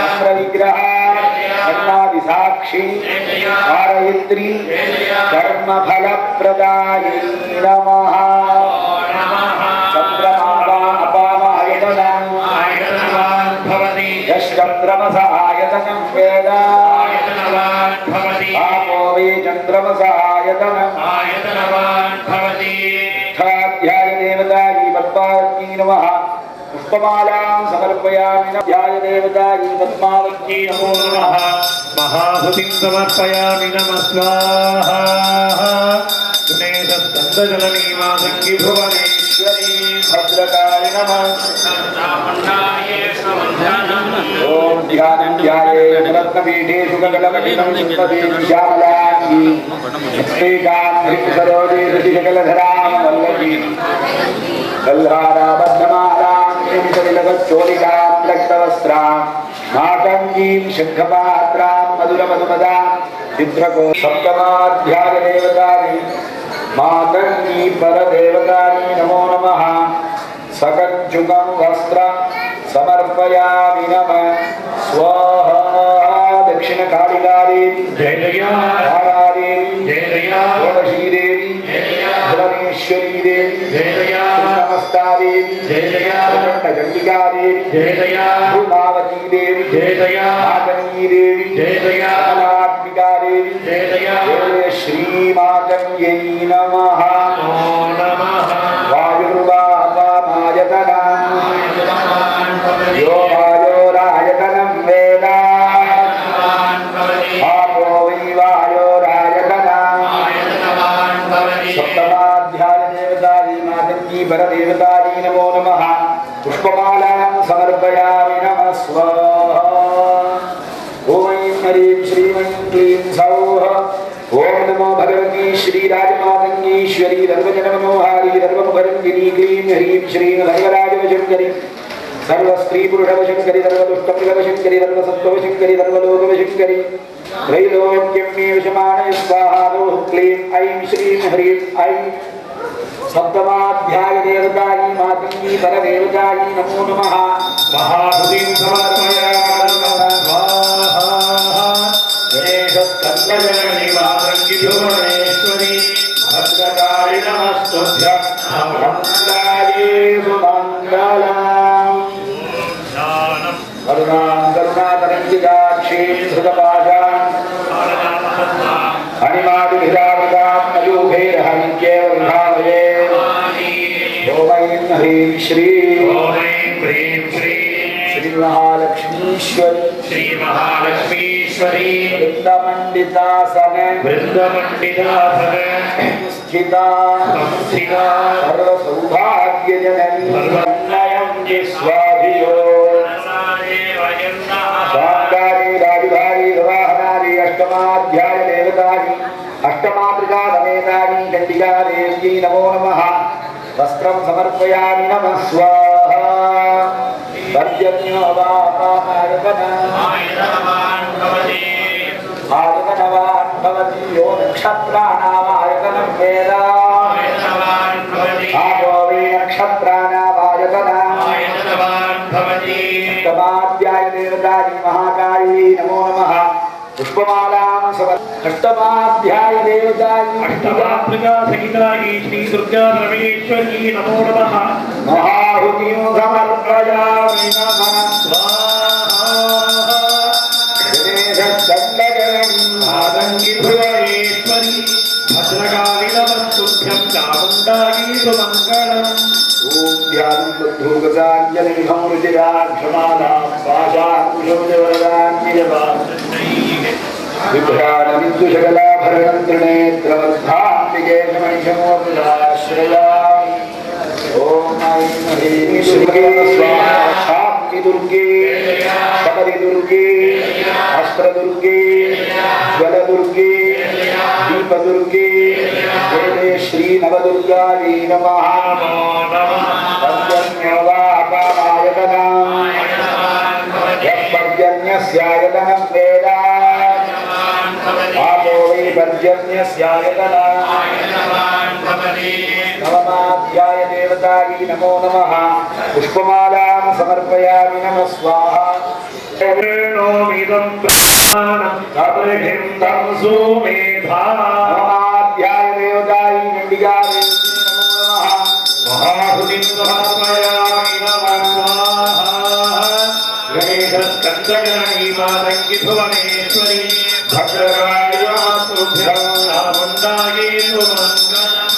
अम्रविग्रह अन्नादिसाक्षी कारयित्री कर्मफलप्रदायिनी नमः चन्द्रमापा अपामायतनं यश्चन्द्रमस आयतनं वेद आपो वे चन्द्रमस आयतनम् ध्याय देवतायै पद्मावत्यै नमः पुष्पमालां समर्पयामि ध्याय देवतायै पद्मावत्यै नमो नमः महाहुतिं समर्पयामि नमः स्वाहा गणेशस्कन्दजननी मातङ्गी भुवनेश्वरी भद्रकाली नमः ॐ ध्यानं ध्याये रत्नपीठे सुखकलमणिं श्यामलाङ्गी श्रीकां हृत्सरोजे सतिशकलधरां वल्लभी कल्हाराबद्धमालां त्रिंशतिलकच्चोलिकां रक्तवस्त्रां मातङ्गीं शङ्खपात्रां मधुरमधुमदां चित्रको सप्तमाध्यायदेवतायै मातङ्गी परदेवतायै नमो नमः सकञ्चुकं वस्त्र समर्पयामि नमः स्वाहा दक्षिणकालिकादेवी जय जय तारादेवी जय जय षोडशी देवी भुवनेश्वरी देवी जय जय नमस्तादेवी जय जय चण्डिका देवी जय जय भूमावती देवी जय जय मातंगी देवी जय जय कमलात्मिका देवी जय जय जय श्रीमातंग्यै नमः नमः वायुर्वापामायतनं यो वायोरायतनं वेद आपो वै वायोरायतनं सप्तमाध्यायदेवतायै मातङ्गी परदेवतायै नमो नमः पुष्पमालां समर्पयामि नमः स्वाहा ॐ ह्रीं श्रीं क्लीं सौः ॐ नमो भगवती श्रीराजमातङ्गीश्वरी सर्वजनमनोहारी सर्वमुखरङ्गिनी क्लीं ह्रीं श्रीं सर्वराजवशङ्करी सर्वस्त्रीपुरुषवशङ्करी सर्वदुष्टमृगवशङ्करी सर्वसत्त्ववशङ्करी सर्वलोकवशङ्करी त्रैलोक्यं मे विशमानय स्वाहा ॐ क्लीं ऐं श्रीं ह्रीं ऐं सप्तमाध्यायदेवतायै मातङ्गी परदेवतायै नमो नमः महाहुतिं समर्पयामि नमः स्वाहा गणेशस्कन्दजननी मातङ्गी भुवनेश्वरी भद्रकाली नमस्तुभ्यं मङ्गलाये सुमङ्गलम् करुणां करुणातरङ्गिताक्षीं धृतपाशां अणिमादिभिरावृतां मयूखैर्हरित्येव विभावये ॐ ऐं ह्रीं श्रीं श्रीमहालक्ष्मीश्वरी श्रीमहालक्ष्मीश्वरी वृन्दमण्डितासन स्थिता सर्वसौभाग्यजननी नयं जिस्वाभियो स्वाङ्गारी राजधारी वाहनारी अष्टमाध्यायदेवतायै अष्टमातृकासमेतायै चण्डिका देव्यै नमो नमः वस्त्रं समर्पयामि नमः स्वाहा पर्जन्यो वापामायतनवान् भवति यो नक्षत्राणामायतनं वेद आपो वै नक्षत्राणामायतनम् अष्टमाध्यायदेवतायै महाकाल्यै नमो नमः पुष्पमालां अष्टमाध्यायदेवतायै अष्टमातृकासहितायै श्री दुर्गा परमेश्वरी नमो नमः महाहुतिं समर्पयामि समर्पयामि नमः स्वाहा आदंगी भुवनेश्वरी भद्रकाली नमस्तुभ्यं चामुण्डागीतु मङ्गलम् ओम ध्यान बुद्धोगदाञ्जलि भमरुचिराक्षमालां पाशाकुशमुजवरदान्यजपाम् विभ्राणविन्दुशकलाभरणं त्रिनेत्रबद्धाम्बिके शमनिशमोऽपदाश्रयामि ॐ ऐं ह्रीं श्रीं स्वाहा शान्ति दुर्गे शबरि दुर्गे अस्त्रदुर्गे ज्वलदुर्गे दीपदुर्गे देवे श्री नवदुर्गायै नमः पर्जन्यस्यायतनं वेद आपो वै पर्जन्यस्यायतनं नवमाध्याय देवतायै नमो नमः पुष्पमालां समर्पयामि नमः स्वाहा ेणोमिदं प्राणं तपरिधिं तं सुमेधा नवमाध्याय देवतायै नन्दिकायै नमो नमः महाहुतिं समर्पयामि नमः स्वाहा गणेशस्कन्दगणनी मातङ्गी भुवनेश्वरी भद्रकाली नमस्तुभ्यं चामुण्डागीतु मङ्गलम्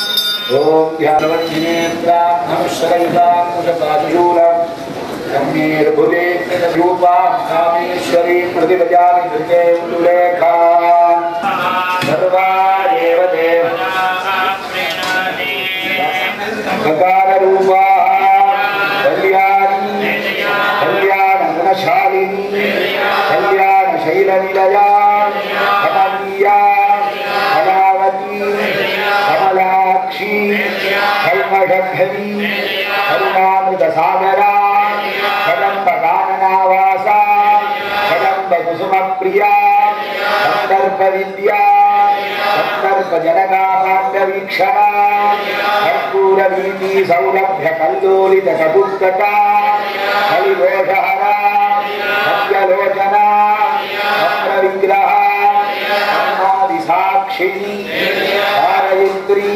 ॐ ध्यानवन्यनेत्रां शरैताङ्कुशपाशूलम् रम्येर्भुजे रूपां कामेश्वरी प्रतिभजामि धृते उल्लेखा सर्वा एव देवकारूपाः कल्याणी कल्याणगुणशालिनी कल्याणशैलनिलया कमलीया कलावती कमलाक्षी कल्मषध्वनी करुणामृतसागरा कदम्बकाननावासा कदम्बकुसुमप्रिया सन्दर्भविद्या सन्दर्भजनकापाण्डवीक्षणा कर्पूरवीथी सौरभ्यकल्लोलितकपुस्तका कलिदोषहरा सत्यलोचना चन्द्रविग्रहा ब्रह्मादिसाक्षिणी कारयित्री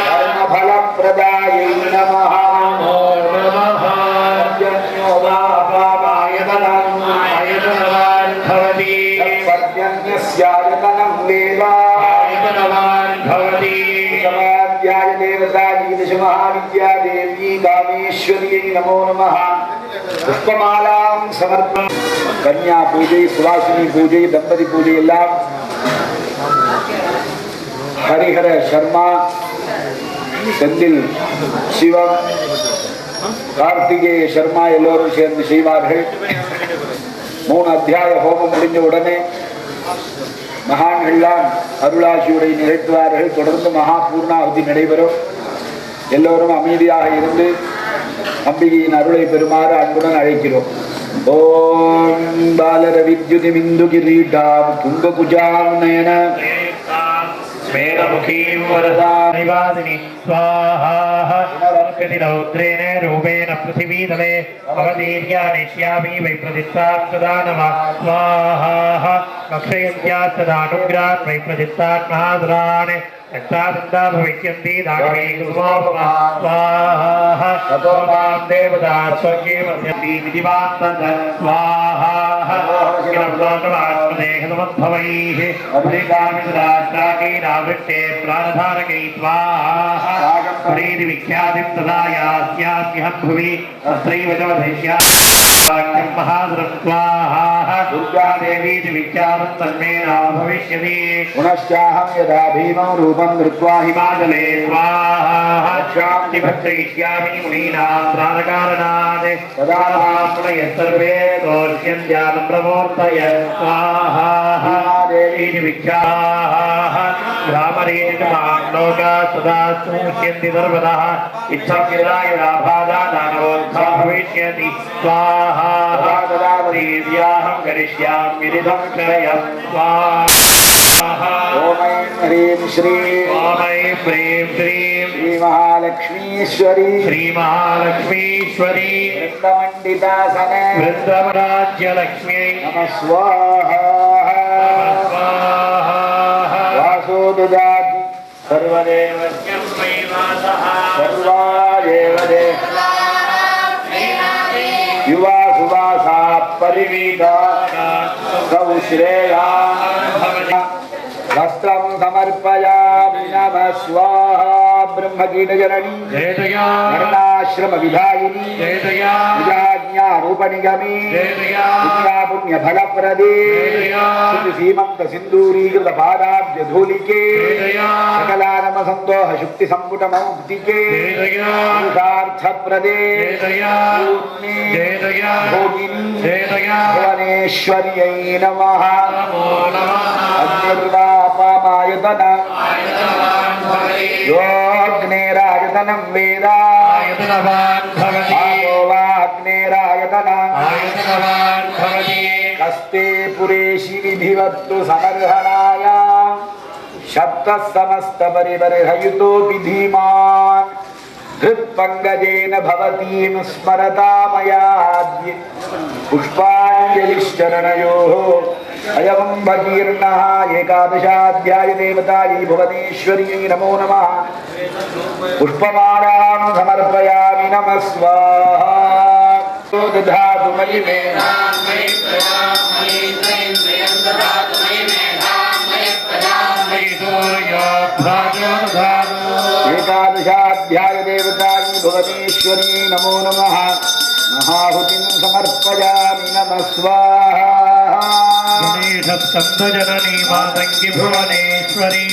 कर्मफलप्रदायै नमः पर्जन्यस्यायतनं वेद आयतनवान् भवति समाध्याय देवतायै दशमहाविद्या देवी कामेश्वर्यै नमो नमः पुष्पमालां समर्पण कन्या पूजै सुवासिनी पूजै दंपति पूजै எல்லாம் ஹரிஹர சர்மா செந்தில் சிவம் கார்த்திகேய சர்மா எல்லோரும் சேர்ந்து செய்வார்கள் 3 அத்தியாய ஹோமம் முடிஞ்ச உடனே மகான்கள்லாம் அருளாசியுரை நிகழ்த்துவார்கள். தொடர்ந்து மகா பூர்ணாகுதி நடைபெறும். எல்லோரும் அமைதியாக இருந்து அம்பிகையின் அருளை பெறுமாறு அன்புடன் அழைக்கிறோம். ஓம் பாலரவித்யுதி மிந்து கிரீடாம் துங்ககுஜாம் நயன स्मेरमुखीं वरदानिवासिनि स्वाहा रौद्रेण रूपेण पृथिवीतले अवतीर्यानिष्यामि वै प्रतिष्ठां सदा नमः स्वाहा लक्षयन्त्यास्तदानुग्रान् वै प्रतिष्ठान् महासुरान् यत्तादन्ता भविष्यन्ति दानवे कुसुमोपमा स्वाहा ततो मां देवता स्वर्गे वसन्ति विधिवान्तः स्वाहा किलब्धोन्नमात्मदेहसमुद्भवैः अभिगामितराष्ट्राकीनावृत्ते प्राणधारकै स्वाहा प्रीति विख्यातिं तदा यास्याम्यहं भुवि तत्रैव च वधिष्यामि महासुरं स्वाहा दुर्गा देवी विख्यातं तन्मे नाम भविष्यति पुनश्चाहं यदा भीमं रूपं धृत्वा हिमाचले स्वाहा शान्ति भद्रयिष्यामि मुनीनां प्राणकारणात् तदा महामुनयः सर्वे तोष्यन्त्यानं प्रमूर्तय स्वाहा देवी विख्याः रामरेणुमान्लोका सदा सूच्यन्ति सर्वतः इच्छं यदा यदा बाधा दानवोत्थः भविष्यति स्वाहा तदा देव्याहं करिष्यामि संशयं स्वाहा ओम ऐं ह्रीं श्रीं ओम ऐं ह्रीं श्रीं श्रीमहालक्ष्मीश्वरी श्रीमहालक्ष्मीश्वरी वृन्दमण्डितासन वृन्दवराज्यलक्ष्म्यै नमः स्वाहा वासो ददाति सर्वदेवस्यं वै वासः सर्वा देव परिवीता गौश्रेया वस्त्रं समर्पयामि नमः स्वाहा ब्रह्मकीटजननी वर्णाश्रमविधायिनी विजाज्ञारूपनिगमे पुण्यफलप्रदे सीमन्तसिन्दूरीकृतपादाब्जधूलिके सकलानमसन्तोषशुक्तिसम्पुटमौक्तिके पुरुषार्थप्रदे भोगिनी भुवनेश्वर्यै नमः अग्निर्वापामायतन योऽग्नेरायतनं वेद आयोवाग्नेरायतन कस्ते पुरेशि विधिवत्तु समर्हणाय शब्दः समस्तपरिबर्हयुतोऽपि धीमान् हृत्पङ्कजेन भवतीं स्मरता मयाद्य पुष्पाञ्जलिश्चरणयोः अयं भगीर्णः एकादशाध्याय देवतायै भुवनेश्वर्यै नमो नमः पुष्पमालां समर्पयामि नमः स्वाहा दधातु मयि मे एकादशाध्याय देवतायै भुवनेश्वर्यै नमो नमः महाहुतिं समर्पयामि नमः स्वाहा गणेशस्कन्दजननी मातङ्गी भुवनेश्वरी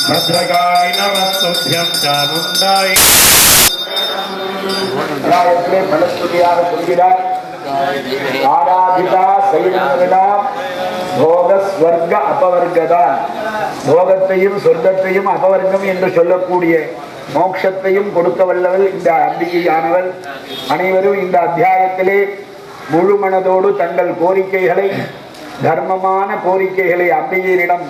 भद्रकाय नमस्तुभ्यं चामुण्डायै गायत्रे फलस्तुतिயாக சொல்கிறார் ஆராதிதா சைவங்களா போக ஸ்வர்க அபவர்கதான் போகத்தையும் சொர்க்கத்தையும் அபவர்க்கம் என்று சொல்லக்கூடிய மோட்சத்தையும் கொடுக்க வல்லவள் இந்த அம்பிகையானவள். அனைவரும் இந்த அத்தியாயத்திலே முழு மனதோடு தங்கள் கோரிக்கைகளை தர்மமான கோரிக்கைகளை அம்பிகையிடம்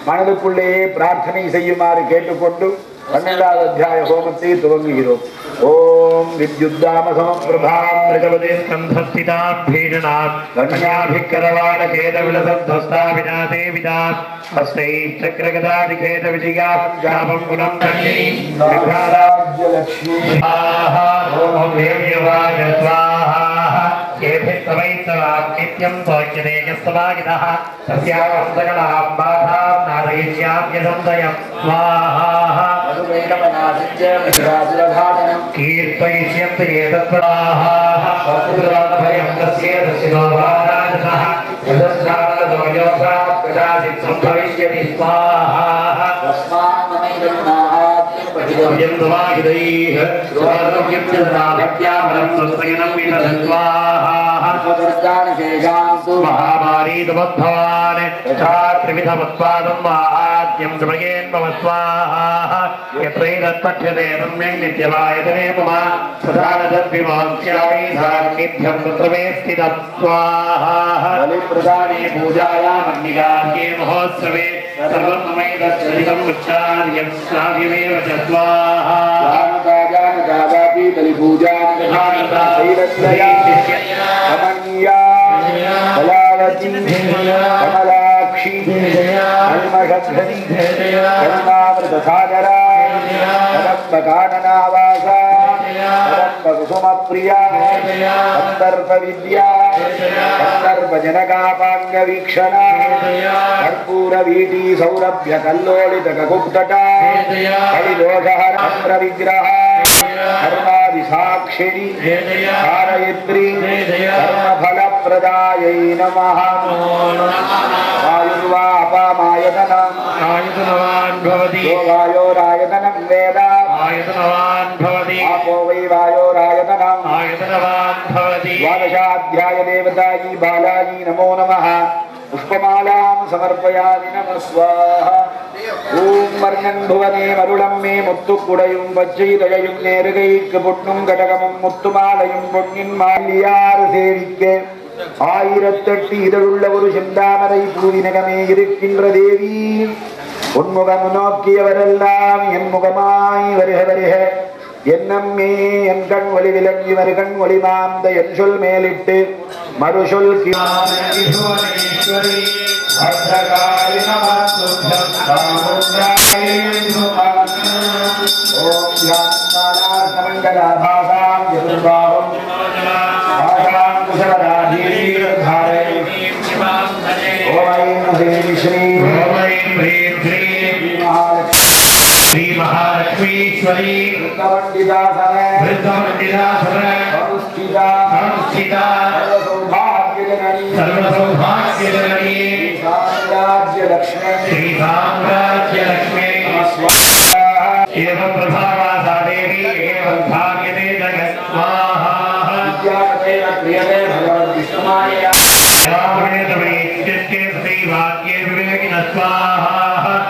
மனதுக்குள்ளேயே பிரார்த்தனை செய்யுமாறு கேட்டுக்கொண்டு 12வது அத்தியாய ஹோமத்தை துவங்குகிறோம். ஓம் வித்யுத்தாமசம பிரபாம் பிரஜபதே ஸ்கந்தஸ்திதாம் பீடனாம் கண்யாபிக்கரவாணகேதவிலசத்வஸ்தா விநாதே விதாம் ஹஸ்தை சக்ரகதாதிகேத விஜயாம் ஜாபம் குணம் கண்ணி ராஜ்யலக்ஷ்மி ஆஹா ஓம் தேவ்யவாய ஸ்வாஹா ஏபித்தவைத்தவாம் நித்யம் தோக்யதே யஸ்தவாகிதः தஸ்யாம் சகலாம் பாதாம் நாரயிஷ்யாம் யசந்தயம் ஸ்வாஹா कीर्तयिष्यन्ति एतत्पदाः वक्तुराभयं तस्य दर्शिनो वाराजसः यदस्नानदो योगात् कदाचित् सम्भविष्यति स्वाहा यन्द्वाहिदैः स्वारोग्यं स्वस्त्यनं विदधत्वाः महामारीतमद्भवान् यथा त्रिविधमुत्पादं माहात्म्यं द्रमयेन्ममस्वाहा यत्रैतत्पठ्यते रम्यं नित्यवायतने मम प्रधानदद्विमोक्ष्यामि सान्निध्यं तत्रमे स्थितः स्वाहा बलिप्रदाने पूजायामग्निकार्ये महोत्सवे सर्वं ममैतच्चरितम् उच्चार्यं श्राव्यमेव च स्वाहा जानकाजानकादापि बलिपूजानमन्या कलावती कमलाक्षी कल्मषध्वनि करुणामृतसागरा कदम्बकाननावासा कदम्बकुसुमप्रिया कन्दर्पविद्या कन्दर्पजनकापाङ्गवीक्षणा कर्पूरवीटी सौरभ्यकल्लोलितककुक्तटा कलिदोषहर चन्द्रविग्रह कर्मादिसाक्षिणि कारयित्री कर्मफलप्रदायै नमः वायुर्वा अपामायतनम् आयतनवान् भवति वायोरायतनं वेद आयतनवान् भवति आपो वै वायोरायतनम् आयतनवान् भवति द्वादशाध्याय देवतायै बालायै नमो नमः पुष्पमालां समर्पयामि नमः स्वाहा ஓம் வர்ணன் புவனே மருளம் மே முத்துக்குடையும் பச்சை தழையும் நேருகைக்கு பொன்னும் கடகமும் முத்துமாலையும் பொன்னின் மாலியாறு சேவிக்க 1008 இதழுள்ள ஒரு செந்தாமரை பூவினகமே இருக்கின்ற தேவி உன்முகம் நோக்கியவரெல்லாம் என் முகமாய் வருக வருக என்னம்மே என் கண் ஒளி விளங்கி வருகண் ஒளி மாந்த என் சொல் மேலிட்டு மறுசொல் भुवनेश्वरी भद्रकाय नमस्तुभ्यं चामुण्डायै ओम ध्यानमंगलाभासां चतुर्बाहुं भासां कुशलराधीर्धारयन् ஈஸ்வரி விருத்தமண்டிதாசன விருத்தமண்டிதாசன அனுஷ்டிதா அனுஷ்டிதா சர்வசௌபாகியஜனனி சர்வசௌபாகியஜனனி சாம்ராஜ்ய லக்ஷ்மி ஸ்ரீ சாம்ராஜ்ய லக்ஷ்மி एवं प्रभावासा देवी एवं भाग्यते जगत् स्वाहा विद्यापतेन क्रियते भगवन् विष्णुमायया रामणेतमैत्यस्ते श्रीवाक्ये विवेकिनः स्वाहा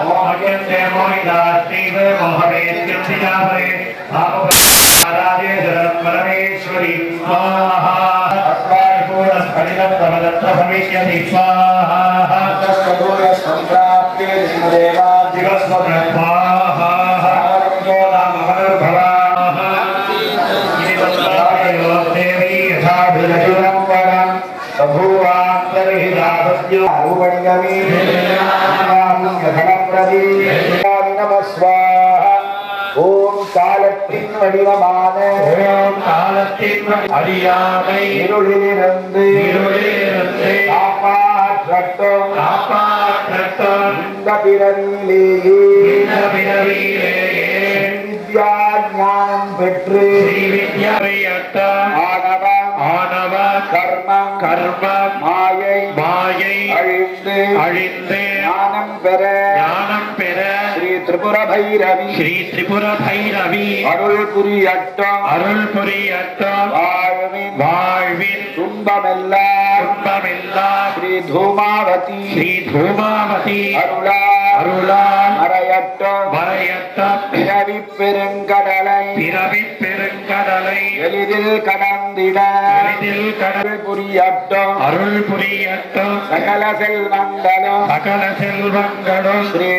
मोह्यन्ते मोहितास्तीव मोहवेत्यं सिजापरे आराधे जगत् परमेश्वरी स्वाहा अस्मापूर्णस्फलितं तमदत्त भविष्यति स्वाहा तस्कदूर सम्प्राप्ते देवदेवादिवस्वप्न स्वाहा ஓம் காலத்தின் வடிவமான அறியாமை இருளிலிருந்து காப்பாற்றட்டும் இந்த பிறவியிலேயே வித்யா ஞானம் பெற்று ஆணவ கர்ம மாயை அழிந்து ஞானம் பெற ஸ்ரீ திரிபுர பைரவி அருள் புரியட்டும் வாழ்வின் துன்பமெல்லாம் ஸ்ரீ தூமாவதி அருளால் மறையட்டும் பிறவி பெருங்கடலை எளிதில் கடந்திட அருள் புரியட்டும் சகல செல்வங்களும் ஸ்ரீ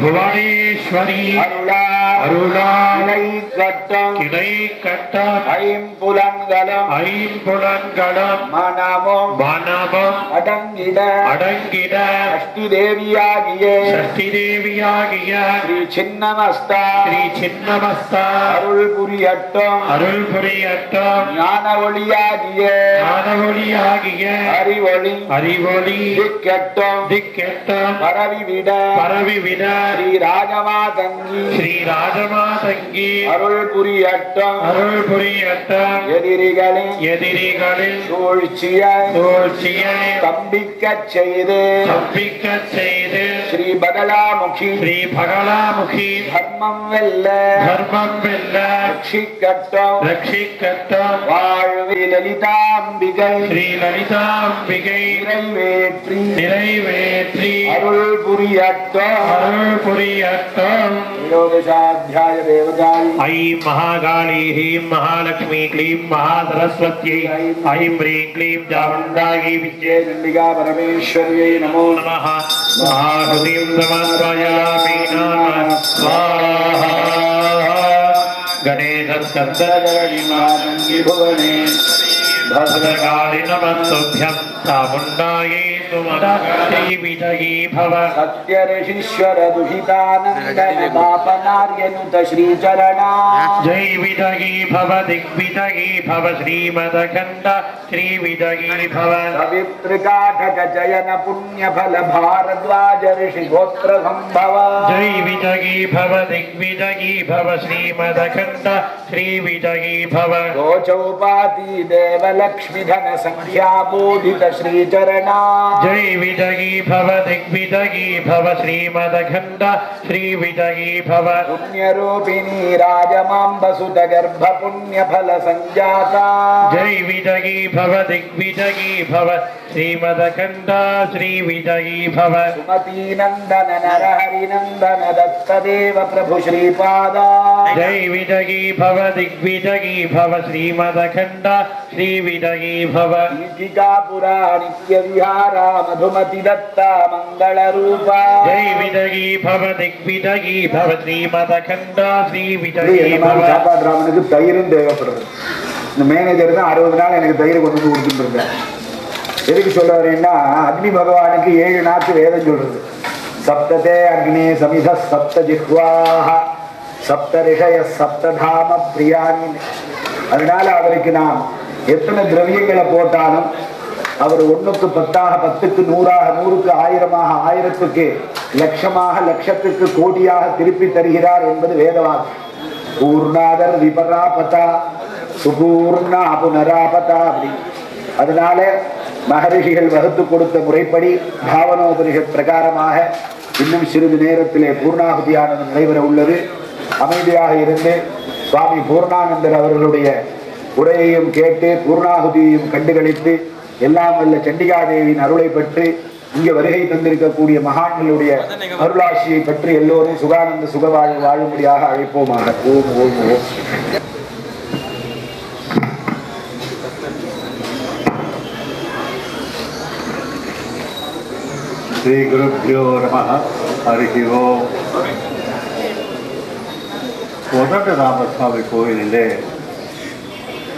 புவனேஸ்வரி அருளால் கிடை கட்டம் ஐம்புலன்களும் மனமும் அடங்கிட சஷ்டி தேவியாகிய ஸ்ரீ சின்னமஸ்தா அருள் புரியட்டும் ஞான ஒளியாகிய அறிவொளி திக்கெட்டும் பரவிவிட ஸ்ரீ ராஜமாதங்கி அருள் புரியட்டும் எதிரிகளின் சூழ்ச்சியை கம்பிக்கச் செய்து ஸ்ரீ பகலாமுகி தர்மம் வெல்ல ரட்சிக்கட்டும் வாழ்வி லலிதாம்பிகை நிறைவேற்றி அருள் புரியட்டும் யோகசாத்தியாய தேவதாயி ஐம் மகாகாளி ஹீம் மகாலட்சுமி க்ளீம் மகாசரஸ்வத்யை ஐம் ह्रीं क्लीं चामुण्डायै विद्ये चण्डिका परमेश्वर्यै नमो नमः महाहुतिं समर्पयामि नमः स्वाहा गणेशस्कन्दगणिमातङ्गि भुवने भद्रकाली नमस्तुभ्यं चामुण्डायै सुमनगणैविजयी भव सत्यऋषीश्वर दुहितानन्दनदापनार्यनुत श्रीचरणा जय विजयी भव दिग्विजयी भव श्रीमदखण्ड श्रीविजयी भव सवितृकाठक जयन पुण्यफल भारद्वाज ऋषि गोत्र संभव जय विजयी भव दिग्विजयी भव श्रीमदखण्ड श्रीविजयी भव गोचौपाती देवलक्ष्मी धन संख्या बोधित श्रीचरणा जय विजयी भव दिग्विजयी भव श्रीमदखण्ड श्रीविजयी भव पुण्यरूपिणी राजमाम्बसुत गर्भ पुण्यफल संजाता जय विजयी भव दिग्विजयी भव श्रीमदखण्ड श्रीविजयी भव सुमती नंदन नरहरि नंदन दत्तदेव प्रभु श्रीपादा जय विजयी भव दिग्विजयी भव श्रीमदखण्ड श्रीविजयी भव दीपिका पुरा नित्य विहारा मधुमति दत्ता मंगल रूपा जय विजयी भव दिग्विजयी भव श्रीमदखण्ड श्रीविजयी भव சாப்பாடுறவனுக்கு தயிரும் தேவைப்படுறது. இந்த மேனேஜர் தான் 60 நாள் எனக்கு தயிர் கொண்டு வந்து கொடுத்துருக்கேன். எதுக்கு சொல்ல வரேன்னா அக்னி பகவானுக்கு 7 நாக்கு வேதம் சொல்றது. சப்ததே அக்னி சமித சப்த ஜிஹ்வாஹ சப்த ரிஷய சப்ததாம பிரியாணி. அதனால அவருக்கு நாம் எத்தனை திரவியங்களை போட்டாலும் அவர் 1க்கு 10ஆக, 10க்கு 100ஆக, 100க்கு 1000ஆக, 1000க்கு லட்சமாக, லட்சத்துக்கு கோடியாக திருப்பி தருகிறார் என்பது வேதவாக்கு. பூர்ணாதர் விபராபதா சுபூர்ணா புனராபதா அப்படி. அதனால மகரிஷிகள் வகுத்து கொடுத்த முறைப்படி பாவனோபனிஷத் பிரகாரமாக இன்னும் சிறிது நேரத்திலே பூர்ணாகுதியானது நடைபெற உள்ளது. அமைதியாக இருந்து சுவாமி பூர்ணானந்தர் அவர்களுடைய உரையையும் கேட்டு பூர்ணாகுதியையும் கண்டுகளித்து எல்லாம் வல்ல சண்டிகாதேவியின் அருளை பெற்று இங்கே வருகை தந்திருக்கக்கூடிய மகான்களுடைய அருளாட்சியை பற்றி எல்லோரும் சுகானந்த சுகவாழ்வு வாழும்படியாக அழைப்போமாக. ஓம் ஓம் ஓம். ஸ்ரீ குருப்யோ நமः. ஹரி ஓம். கோதண்ட ராமசுவாமி கோயிலிலே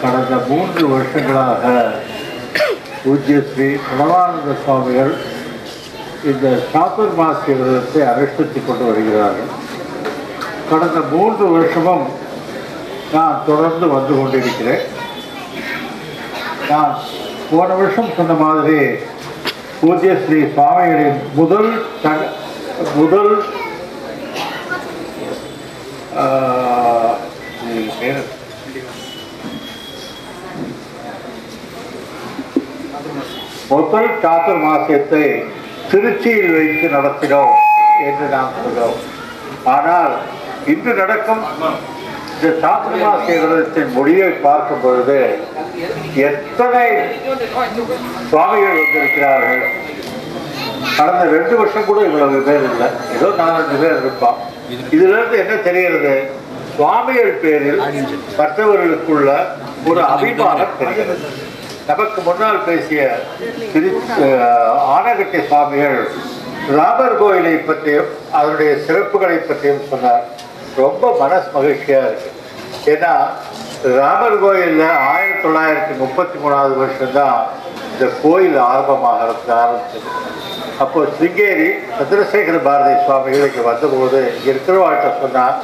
கடந்த 3 வருஷங்களாக பூஜ்ய ஸ்ரீ பிரணவானந்த சுவாமிகள் இந்த சாதுர்மாசிய விரதத்தை அனுஷ்டித்துக் கொண்டு வருகிறார்கள். கடந்த 3 வருஷமும் நான் தொடர்ந்து வந்து கொண்டிருக்கிறேன். நான் போன வருஷம் சொன்ன மாதிரி பூஜ்ய ஸ்ரீ சுவாமிகளின் முதல் சாதுர்மாசியத்தை திருச்சியில் வைத்து நடத்தினோம் என்று நாம் சொன்னோம். ஆனால் இன்று நடக்கும் இந்த சாதுர்மாசிய விரதத்தின் முடிவை பார்க்கும் பொழுது எத்தனை சுவாமிகள் வந்திருக்கிறார்கள். கடந்த 2 வருஷம் கூட இவ்வளவு பேர் இல்லை, ஏதோ 4-5 பேர் இருப்பான். இதுல இருந்து என்ன தெரிகிறது? சுவாமிகள் பேரில் மற்றவர்களுக்குள்ள ஒரு அபிமானம் தெரிகிறது. நமக்கு முன்னால் பேசிய ஆனகட்டி சுவாமிகள் ராமர் கோயிலை பற்றியும் அதனுடைய சிறப்புகளை பற்றியும் சொன்னார். ரொம்ப மனசு மகிழ்ச்சியா இருக்கு. ஏன்னா ராமர் கோயிலில் 1933வது வருஷம்தான் இந்த கோயில் ஆரம்பிச்சது. அப்போ சிங்கேரி சந்திரசேகர பாரதி சுவாமிகள் இங்கே வந்தபோது இங்கே இருக்கிறவாழ்கிட்ட சொன்னார்,